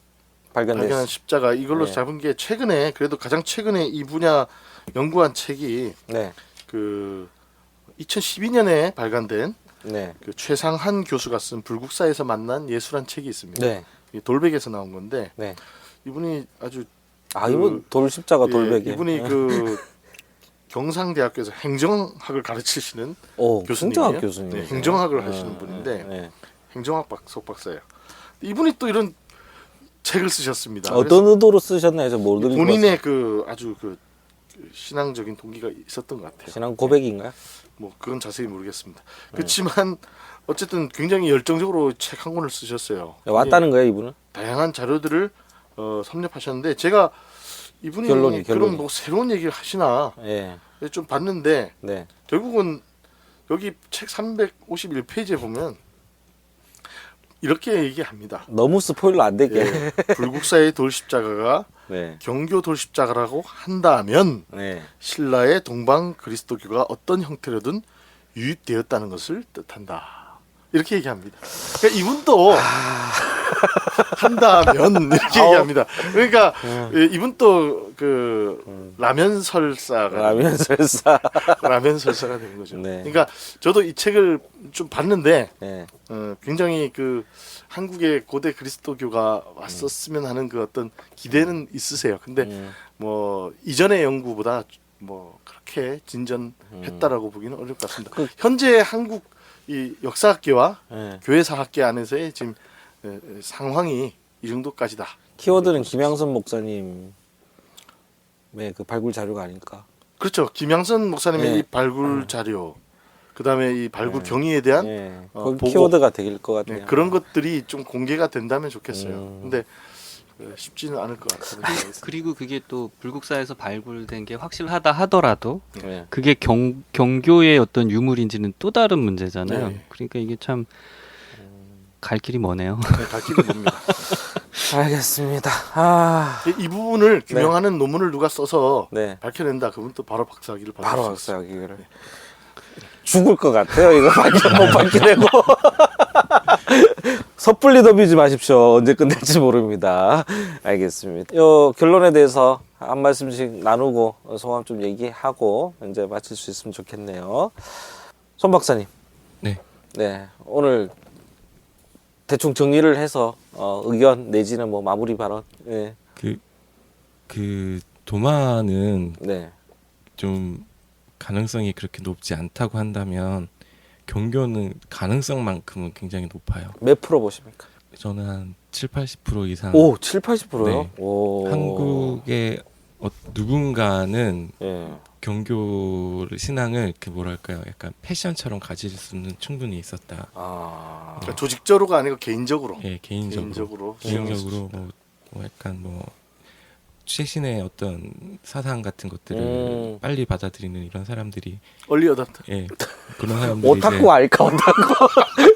발견한 발견된 십자가 이걸로 네. 잡은 게 최근에 그래도 가장 최근에 이 분야 연구한 책이 네, 그 2012년에 발간된 네, 그 최상한 교수가 쓴 불국사에서 만난 예수란 책이 있습니다. 네, 이 돌백에서 나온 건데 네. 이분이 아주 이분 돌 십자가 돌베개. 이분이 그 경상대학교에서 행정학을 가르치시는 교수님이에요. 행정학 교수님. 네, 행정학을 하시는 분인데 네. 행정학 속박사예요. 이분이 또 이런 책을 쓰셨습니다. 어떤 의도로 쓰셨나요? 저 모르는 본인의 그 아주 그 신앙적인 동기가 있었던 것 같아요. 신앙 고백인가요? 뭐 그건 자세히 모르겠습니다. 그렇지만 어쨌든 굉장히 열정적으로 책 한 권을 쓰셨어요. 왔다는 거예요, 이분은? 다양한 자료들을 섭렵하셨는데 제가 이분이 결론이. 그럼 뭐 새로운 얘기를 하시나 예, 좀 봤는데 네, 결국은 여기 책 351페이지에 보면 이렇게 얘기합니다. 너무 스포일러 안 되게. 예, 불국사의 돌십자가가 네, 경교 돌십자가라고 한다면 네. 신라의 동방 그리스도교가 어떤 형태로든 유입되었다는 것을 뜻한다. 이렇게 얘기합니다. 그러니까 이분도 한다면 이렇게 얘기합니다. 그러니까 이분 또 그 라면 설사가 라면 설사. 라면 설사가 되는 거죠. 네. 그러니까 저도 이 책을 좀 봤는데 네, 굉장히 그 한국의 고대 그리스도교가 왔었으면 하는 그 어떤 기대는 있으세요. 근데 뭐 이전의 연구보다 뭐 그렇게 진전했다라고 보기는 어려울 것 같습니다. 현재 한국 이 역사학계와 네. 교회사학계 안에서의 지금 상황이 이 정도까지다. 키워드는 김양선 목사님의 그 발굴 자료가 아닐까. 그렇죠. 김양선 목사님의 네. 이 발굴 자료, 그다음에 이 발굴 경위에 대한 네, 보고, 그 키워드가 될 것 같네요. 네, 그런 것들이 좀 공개가 된다면 좋겠어요. 근데 쉽지는 않을 것 같아요. 그리고 그게 또 불국사에서 발굴된 게 확실하다 하더라도 네. 그게 경교의 어떤 유물인지는 또 다른 문제잖아요. 네. 그러니까 이게 참 갈 길이 머네요. 네, 갈 길이 멉니다. 알겠습니다. 이 부분을 규명하는 논문을 누가 써서 네. 밝혀낸다. 그분 또 바로 박사학위를 받을 바로 수 있어요. 박사학위를 죽을 것 같아요. 이거 못 밝혀내고. 섣불리 덤비지 마십시오. 언제 끝날지 모릅니다. 알겠습니다. 요 결론에 대해서 한 말씀씩 나누고 소감 좀 얘기하고 이제 마칠 수 있으면 좋겠네요. 손 박사님. 네. 네. 오늘 대충 정리를 해서 의견 내지는 뭐 마무리 발언. 네. 그 도마는 네. 좀 가능성이 그렇게 높지 않다고 한다면 경교는 가능성만큼은 굉장히 높아요. 몇 프로 보십니까? 저는 한 7, 80% 이상 오, 7, 80%요? 네. 오. 한국의 누군가는 예. 경교를 신앙을 그 뭐랄까요, 약간 패션처럼 가질 수는 충분히 있었다. 그러니까 조직적으로가 아니고 개인적으로. 예, 개인적으로 개인적으로. 뭐 약간 뭐 최신의 어떤 사상 같은 것들을 빨리 받아들이는 이런 사람들이 얼리 어답터. 예, 그런 사람들이 오타쿠 알까 오타쿠.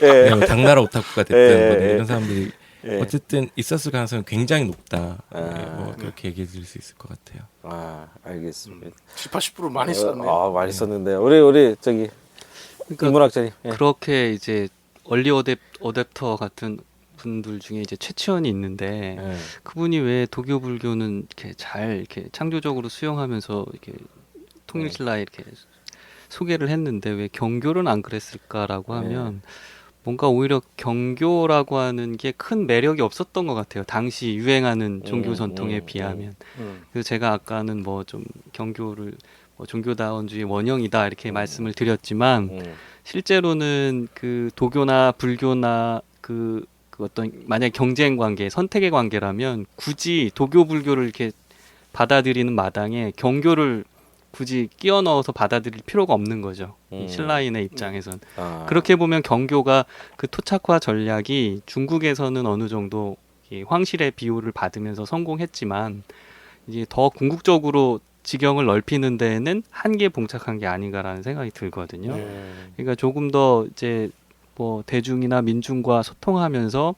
예, 뭐 당나라 오타쿠가 됐든 예, 뭐 예. 이런 사람들이 예. 어쨌든 있었을 가능성이 굉장히 높다. 아. 예, 뭐 그렇게 얘기해 드릴 수 있을 것 같아요. 알겠습니다. 7, 80% 많이 썼네요. 많이 썼는데요. 우리 저기 그러니까 인문학자님. 예. 그렇게 이제 얼리 어댑터 같은 분들 중에 이제 최치원이 있는데 예. 그분이 왜 도교 불교는 이렇게 잘 이렇게 창조적으로 수용하면서 이렇게 통일신라에 이렇게 소개를 했는데 왜 경교는 안 그랬을까라고 하면 뭔가 오히려 경교라고 하는 게 큰 매력이 없었던 것 같아요. 당시 유행하는 종교 전통에 비하면. 그래서 제가 아까는 뭐 좀 경교를 뭐 종교다원주의 원형이다 이렇게 말씀을 드렸지만 실제로는 그 도교나 불교나 그 어떤 만약 경쟁 관계, 선택의 관계라면 굳이 도교 불교를 이렇게 받아들이는 마당에 경교를 굳이 끼워 넣어서 받아들일 필요가 없는 거죠. 이 신라인의 입장에선. 그렇게 보면 경교가 그 토착화 전략이 중국에서는 어느 정도 이 황실의 비호를 받으면서 성공했지만 이제 더 궁극적으로 지경을 넓히는 데에는 한계에 봉착한 게 아닌가라는 생각이 들거든요. 그러니까 조금 더 이제 뭐 대중이나 민중과 소통하면서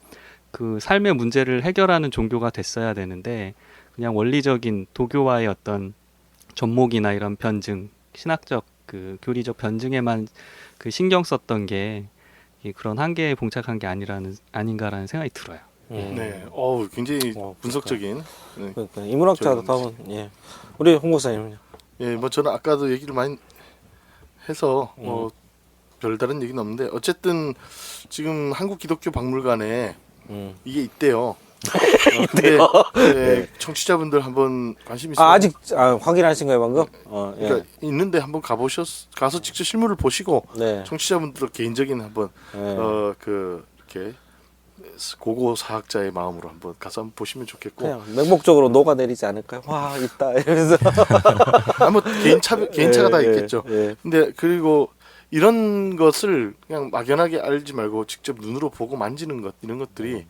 그 삶의 문제를 해결하는 종교가 됐어야 되는데 그냥 원리적인 도교와의 어떤 접목이나 이런 변증, 신학적 그 교리적 변증에만 그 신경 썼던 게 그런 한계에 봉착한 게 아닌가라는 생각이 들어요. 네, 굉장히 분석적인. 네. 그러니까 인문학자도 한번 예. 우리 홍 목사님은요. 예, 뭐 저는 아까도 얘기를 많이 해서 뭐 별다른 얘기는 없는데 어쨌든 지금 한국 기독교 박물관에 이게 있대요. 근데 예, 청취자분들 한번 관심 있어요. 아직 확인하신 거예요 방금? 예. 그러니까 있는데 한번 가서 직접 실물을 보시고 네. 청취자분들 개인적인 한번 네. 이렇게 고고 사학자의 마음으로 한번 가서 한번 보시면 좋겠고. 그냥 맹목적으로 녹아내리지 않을까요? 와 있다 이러면서. 뭐 개인차가 다 있겠죠. 예. 근데 그리고 이런 것을 그냥 막연하게 알지 말고 직접 눈으로 보고 만지는 것 이런 것들이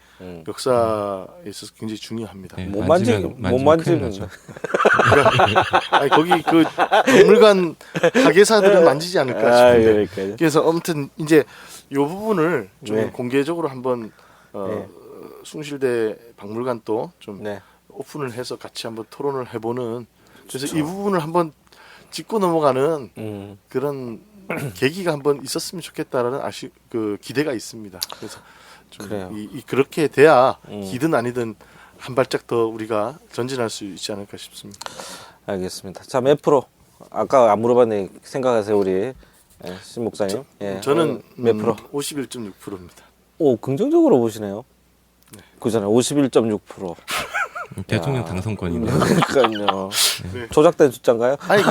역사에 있어서 굉장히 중요합니다. 네, 못 만지면 큰일 나죠. 아니, 거기 그 박물관 가게사들은 만지지 않을까 싶은데. 그러니까요. 그래서 아무튼 이제 이 부분을 좀 네. 공개적으로 한번 네. 숭실대 박물관 또 좀 네. 오픈을 해서 같이 한번 토론을 해보는. 그래서 이 부분을 한번 짚고 넘어가는 그런 계기가 한번 있었으면 좋겠다라는 그 기대가 있습니다. 그래서 좀 그래요. 그렇게 돼야 기든 아니든 한 발짝 더 우리가 전진할 수 있지 않을까 싶습니다. 알겠습니다. 자, 몇 프로? 아까 안 물어봤는데 생각하세요 우리 신 목사님. 예. 저는 몇 프로? 51.6%입니다. 오 긍정적으로 보시네요. 그잖아요. 51.6%. 대통령 당선권이네요. 그러니까요. 네. 조작된 숫자인가요? 아니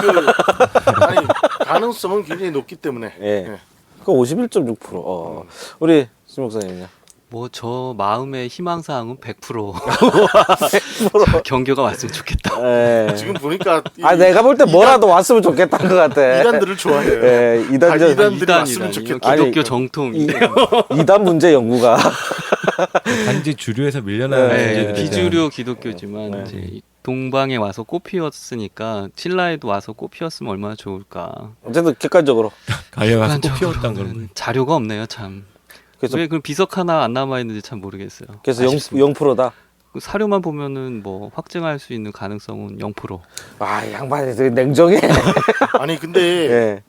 가능성은 굉장히 높기 때문에. 예. 예. 그 51.6%. 우리 신 목사님요. 뭐 저 마음의 희망사항은 100% 경교가 왔으면 좋겠다. 예. 지금 보니까 내가 볼 때 뭐라도 왔으면 좋겠다는 것 같아. 이단들을 좋아해요. 예, 이단들이 왔으면 좋겠다. 아니, 기독교 정통. 이단 문제 연구가 단지 주류에서 밀려나는 네, 문제들에 대한 비주류 기독교지만 이제 이 동방에 와서 꽃 피웠으니까 신라에도 와서 꽃 피웠으면 얼마나 좋을까. 어쨌든 객관적으로. 가려가서 꼭 피웠던 걸. 자료가 없네요, 참. 그래서 왜 그럼 비석 하나 안 남아 있는지 참 모르겠어요. 그래서 아쉽습니다. 0%다. 그 사료만 보면은 뭐 확증할 수 있는 가능성은 0%. 이 양반이 되게 냉정해. 아니 근데 예.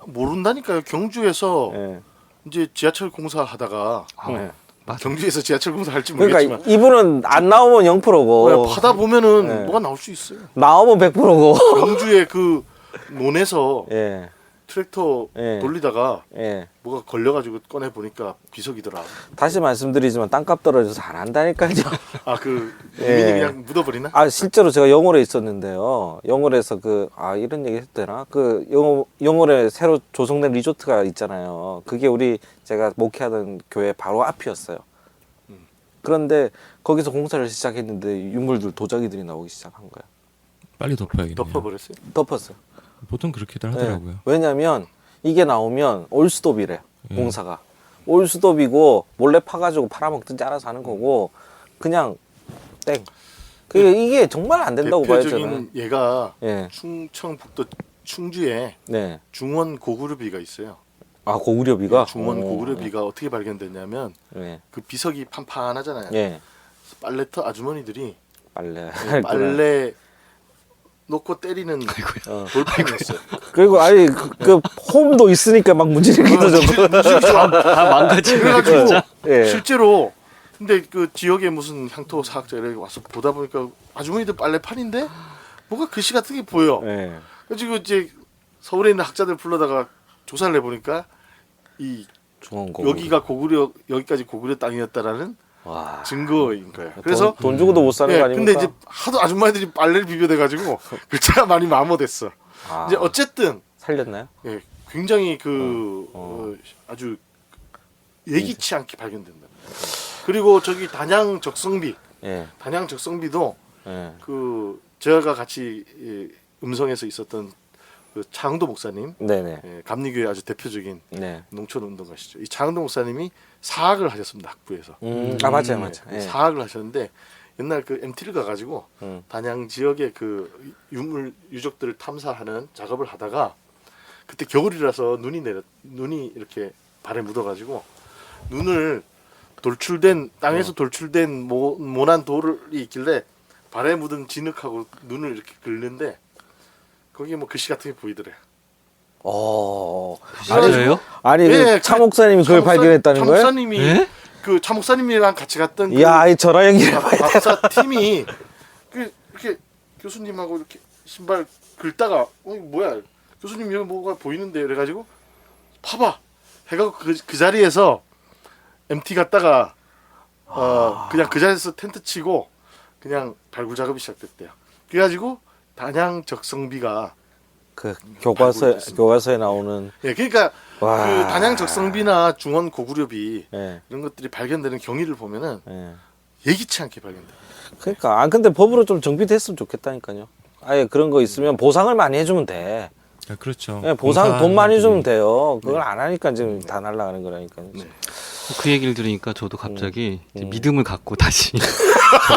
모른다니까요. 경주에서 예. 이제 지하철 공사하다가 예. 맞아. 경주에서 지하철 공사 할지 그러니까 모르겠지만 이분은 안 나오면 0%고 파다 보면은 네. 뭐가 나올 수 있어요. 나오면 100%고. 경주에 그 논에서 예. 트랙터 예. 돌리다가 예. 뭐가 걸려가지고 꺼내 보니까 비석이더라. 다시 말씀드리지만 땅값 떨어져서 안 한다니까요. 그 예. 이민이 그냥 묻어버리나? 실제로 제가 영월에 있었는데요. 영월에서 이런 얘기 해도 되나? 영월에 새로 조성된 리조트가 있잖아요. 그게 제가 목회하던 교회 바로 앞이었어요. 그런데 거기서 공사를 시작했는데 유물들 도자기들이 나오기 시작한 거예요. 빨리 덮어야겠네요. 덮어버렸어요. 덮었어요. 보통 그렇게들 하더라고요. 네. 왜냐면 이게 나오면 올수도비래 공사가 올수도비고 몰래 파가지고 팔아먹든지 알아서 하는 거고 그냥 땡. 이게 정말 안 된다고 봐요 저는. 대표적인 얘가 예. 충청북도 충주에 네. 중원 고구려비가 있어요. 고구려비가 중원 고구려비가 어떻게 발견됐냐면 네. 그 비석이 판판하잖아요. 예. 그래서 빨래터 아주머니들이 빨래. 놓고 때리는 돌판이었어요. 그리고 그 홈도 있으니까 막 문지르기도 좀. 다 망가지고 그래가지고 진짜. 예. 실제로 근데 그 지역에 무슨 향토 사학자 이렇게 와서 보다 보니까 아주머니들 빨래판인데 뭐가 글씨 같은 게 보여. 예. 그래가지고 이제 서울에 있는 학자들 불러다가 조사를 해보니까 여기까지 고구려 땅이었다라는 와. 증거인 거예요. 그래서 돈 주고도 못 사는 거 아닙니까? 근데 이제 하도 아줌마들이 빨래를 비벼대가지고 글자가 많이 마모됐어. 이제 어쨌든 살렸나요? 굉장히 아주 예기치 않게 발견된다. 그리고 저기 단양 적성비, 예. 단양 적성비도 예. 제가 같이 음성에서 있었던 그 장도 목사님, 네네. 감리교회 아주 대표적인 네. 농촌 운동가시죠. 이 장도 목사님이 사학을 하셨습니다. 학부에서. 맞아요. 예. 사학을 하셨는데 옛날 그 MT를 가가지고 단양 지역의 그 유적들을 탐사하는 작업을 하다가 그때 겨울이라서 눈이 이렇게 발에 묻어가지고 눈을 돌출된 땅에서 돌출된 모난 돌이 있길래 발에 묻은 진흙하고 눈을 이렇게 긁는데 거기에 뭐 글씨 같은 게 보이더래. 맞아요? 아니 예, 차 목사님이 그걸 발견했다는 차 거예요? 목사님이 예? 그 차 목사님이랑 같이 갔던 이야, 이 전화 연결해봐야 돼. 박사 팀이 이렇게 교수님하고 이렇게 신발 긁다가 뭐야 교수님 여기 뭐가 보이는데 그래가지고 봐봐 해가지고 그 자리에서 MT 갔다가 그냥 그 자리에서 텐트 치고 그냥 발굴 작업이 시작됐대요. 그래가지고 단양 적성비가 그 발굴됐습니다. 교과서에 나오는 예 그러니까 와. 그 단양 적성비나 중원 고구려비 예, 이런 것들이 발견되는 경위를 보면은 예. 예기치 않게 발견돼. 그러니까 근데 법으로 좀 정비됐으면 좋겠다니까요. 아예 그런 거 있으면 보상을 많이 해주면 돼. 아, 그렇죠. 예, 보상 돈 많이 봉사하는 주면 돼요. 그걸 안 하니까 지금 다 날라가는 거라니까요. 그 얘기를 들으니까 저도 갑자기 이제 믿음을 갖고 다시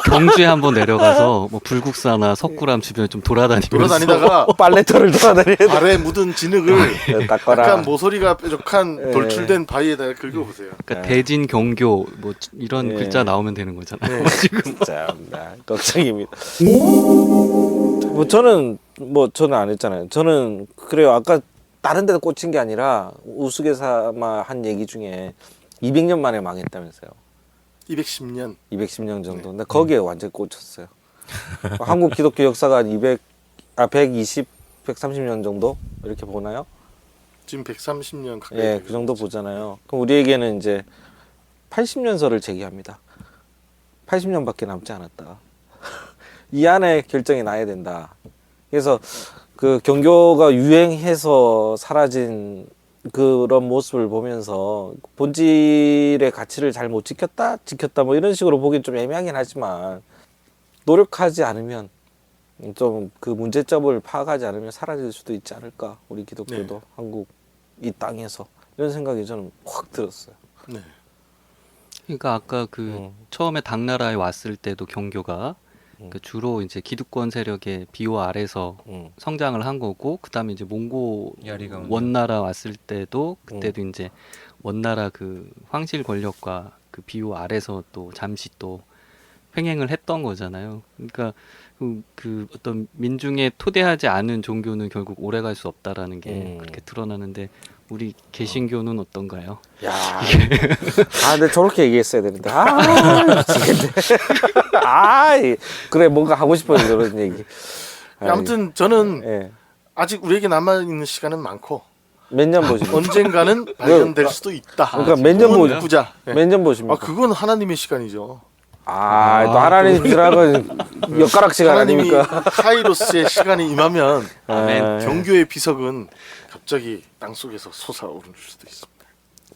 경주에 한번 내려가서 뭐 불국사나 석굴암 주변 좀 돌아다니면서 돌아다니다가 빨래터를 돌아다니는 발에 묻은 진흙을 닦아라. 약간 모서리가 뾰족한 예. 돌출된 바위에다 긁어보세요. 그러니까 대진 경교 뭐 이런 예. 글자 나오면 되는 거잖아요. 네. 진짜 걱정입니다. 저는 안 했잖아요. 저는 그래요. 아까 다른 데도 꽂힌 게 아니라 우스갯삼아 한 얘기 중에 200년 만에 망했다면서요. 210년. 210년 정도. 근데 거기에 완전 꽂혔어요. 한국 기독교 역사가 한 120, 130년 정도 이렇게 보나요? 지금 130년 가까이. 예, 그 정도 보잖아요. 그럼 우리에게는 이제 80년서를 제기합니다. 80년밖에 남지 않았다. 이 안에 결정이 나야 된다. 그래서 그 경교가 유행해서 사라진 그런 모습을 보면서 본질의 가치를 잘 못 지켰다 뭐 이런 식으로 보긴 좀 애매하긴 하지만 노력하지 않으면 좀 그 문제점을 파악하지 않으면 사라질 수도 있지 않을까. 우리 기독교도 네. 한국 이 땅에서 이런 생각이 저는 확 들었어요. 네. 그러니까 아까 그 처음에 당나라에 왔을 때도 경교가 그 주로 이제 기득권 세력의 비호 아래서 성장을 한 거고, 그다음에 이제 몽고 야리가 원나라 왔을 때도 그때도 이제 원나라 그 황실 권력과 그 비호 아래서 또 잠시 또 횡행을 했던 거잖아요. 그러니까 그 어떤 민중에 토대하지 않은 종교는 결국 오래갈 수 없다라는 게 그렇게 드러나는데, 우리 개신교는 어떤가요? 야, 근데 저렇게 얘기했어야 되는데, 미치겠네. 그래, 뭔가 하고 싶어요, 저런 얘기. 아무튼 저는 예. 아직 우리에게 남아 있는 시간은 많고 몇 년 보십니까? 언젠가는 발견될 수도 있다. 그러니까 몇 년 꿈은 꾸자. 네. 몇 년 보십니까? 그건 하나님의 시간이죠. 또 하나님들하고 엿가락 시간 하나님이 아닙니까? 카이로스의 시간이 임하면 아멘. 경교의 비석은 갑자기 땅 속에서 솟아오를 수도 있습니다.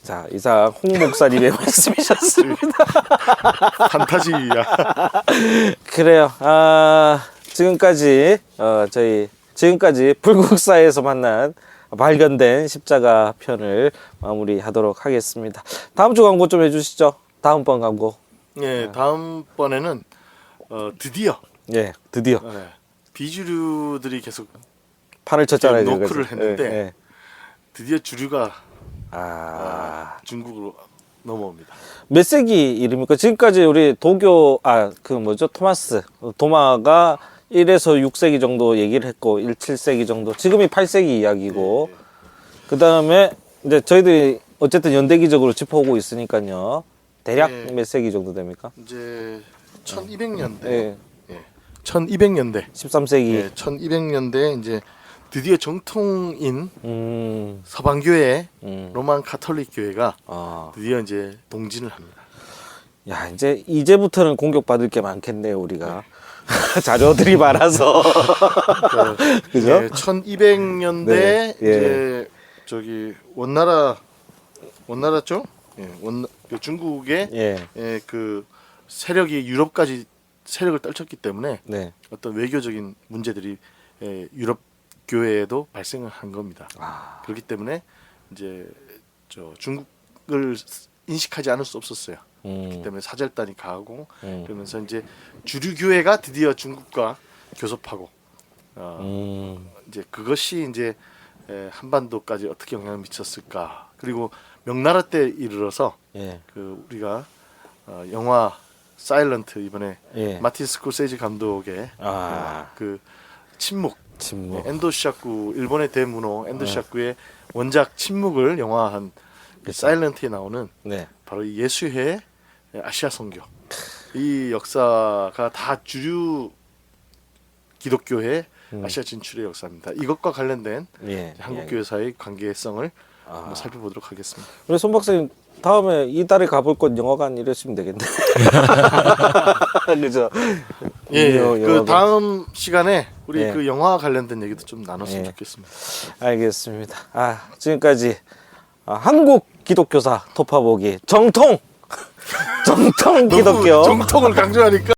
자, 이상 홍 목사님의 말씀이셨습니다. 판타지야. 그래요. 지금까지 지금까지 불국사에서 만난 발견된 십자가 편을 마무리하도록 하겠습니다. 다음 주 광고 좀 해주시죠. 다음번 광고. 네, 다음번에는 드디어 예, 드디어 비주류들이 계속 판을 쳤잖아요. 노크를 지금까지. 했는데 예. 드디어 주류가 중국으로 중국으로 넘어옵니다. 몇 세기 이름입니까? 지금까지 우리 토마스 도마가 1에서 6세기 정도 얘기를 했고 7세기 정도. 지금이 8세기 이야기고. 네. 그다음에 이제 저희들이 어쨌든 연대기적으로 짚어오고 있으니까요. 대략 네. 몇 세기 정도 됩니까? 이제 1200년대. 예. 1200년대. 13세기. 예, 1200년대 이제 드디어 정통인 서방교회 음. 로만 카톨릭 교회가 아. 드디어 이제 동진을 합니다. 야, 이제부터는 공격받을 게 많겠네요, 우리가. 자료들이 많아서. 그죠? 예, 1200년대 네, 예. 이제 저기 원나라죠? 예, 그 중국의 예. 그 세력이 유럽까지 세력을 떨쳤기 때문에 네. 어떤 외교적인 문제들이 유럽 교회에도 발생을 한 겁니다. 그렇기 때문에 이제 중국을 인식하지 않을 수 없었어요. 그렇기 때문에 사절단이 가고 그러면서 이제 주류 교회가 드디어 중국과 교섭하고 이제 그것이 이제 한반도까지 어떻게 영향을 미쳤을까. 그리고 명나라 때 이르러서 예. 그 우리가 영화 사일런트 이번에 예. 마틴 스콜세지 감독의 그 침묵. 엔도 시샤쿠 일본의 대문호 엔도 시샤쿠의 원작 침묵을 영화한 그 사일런트에 나오는 네. 바로 이 예수회의 아시아 선교. 이 역사가 다 주류 기독교의 아시아 진출의 역사입니다. 이것과 관련된 예. 한국 교회사의 관계성을 한번 살펴보도록 하겠습니다. 우리 손 박사님 다음에 이달에 가볼 곳 영화관 이랬으면 되겠네. 그죠? 예, 그 영화관. 다음 시간에 우리 예. 그 영화 관련된 얘기도 좀 나눴으면 예. 좋겠습니다. 알겠습니다. 지금까지 한국 기독교사 토파보기 정통 기독교 정통을 강조하니까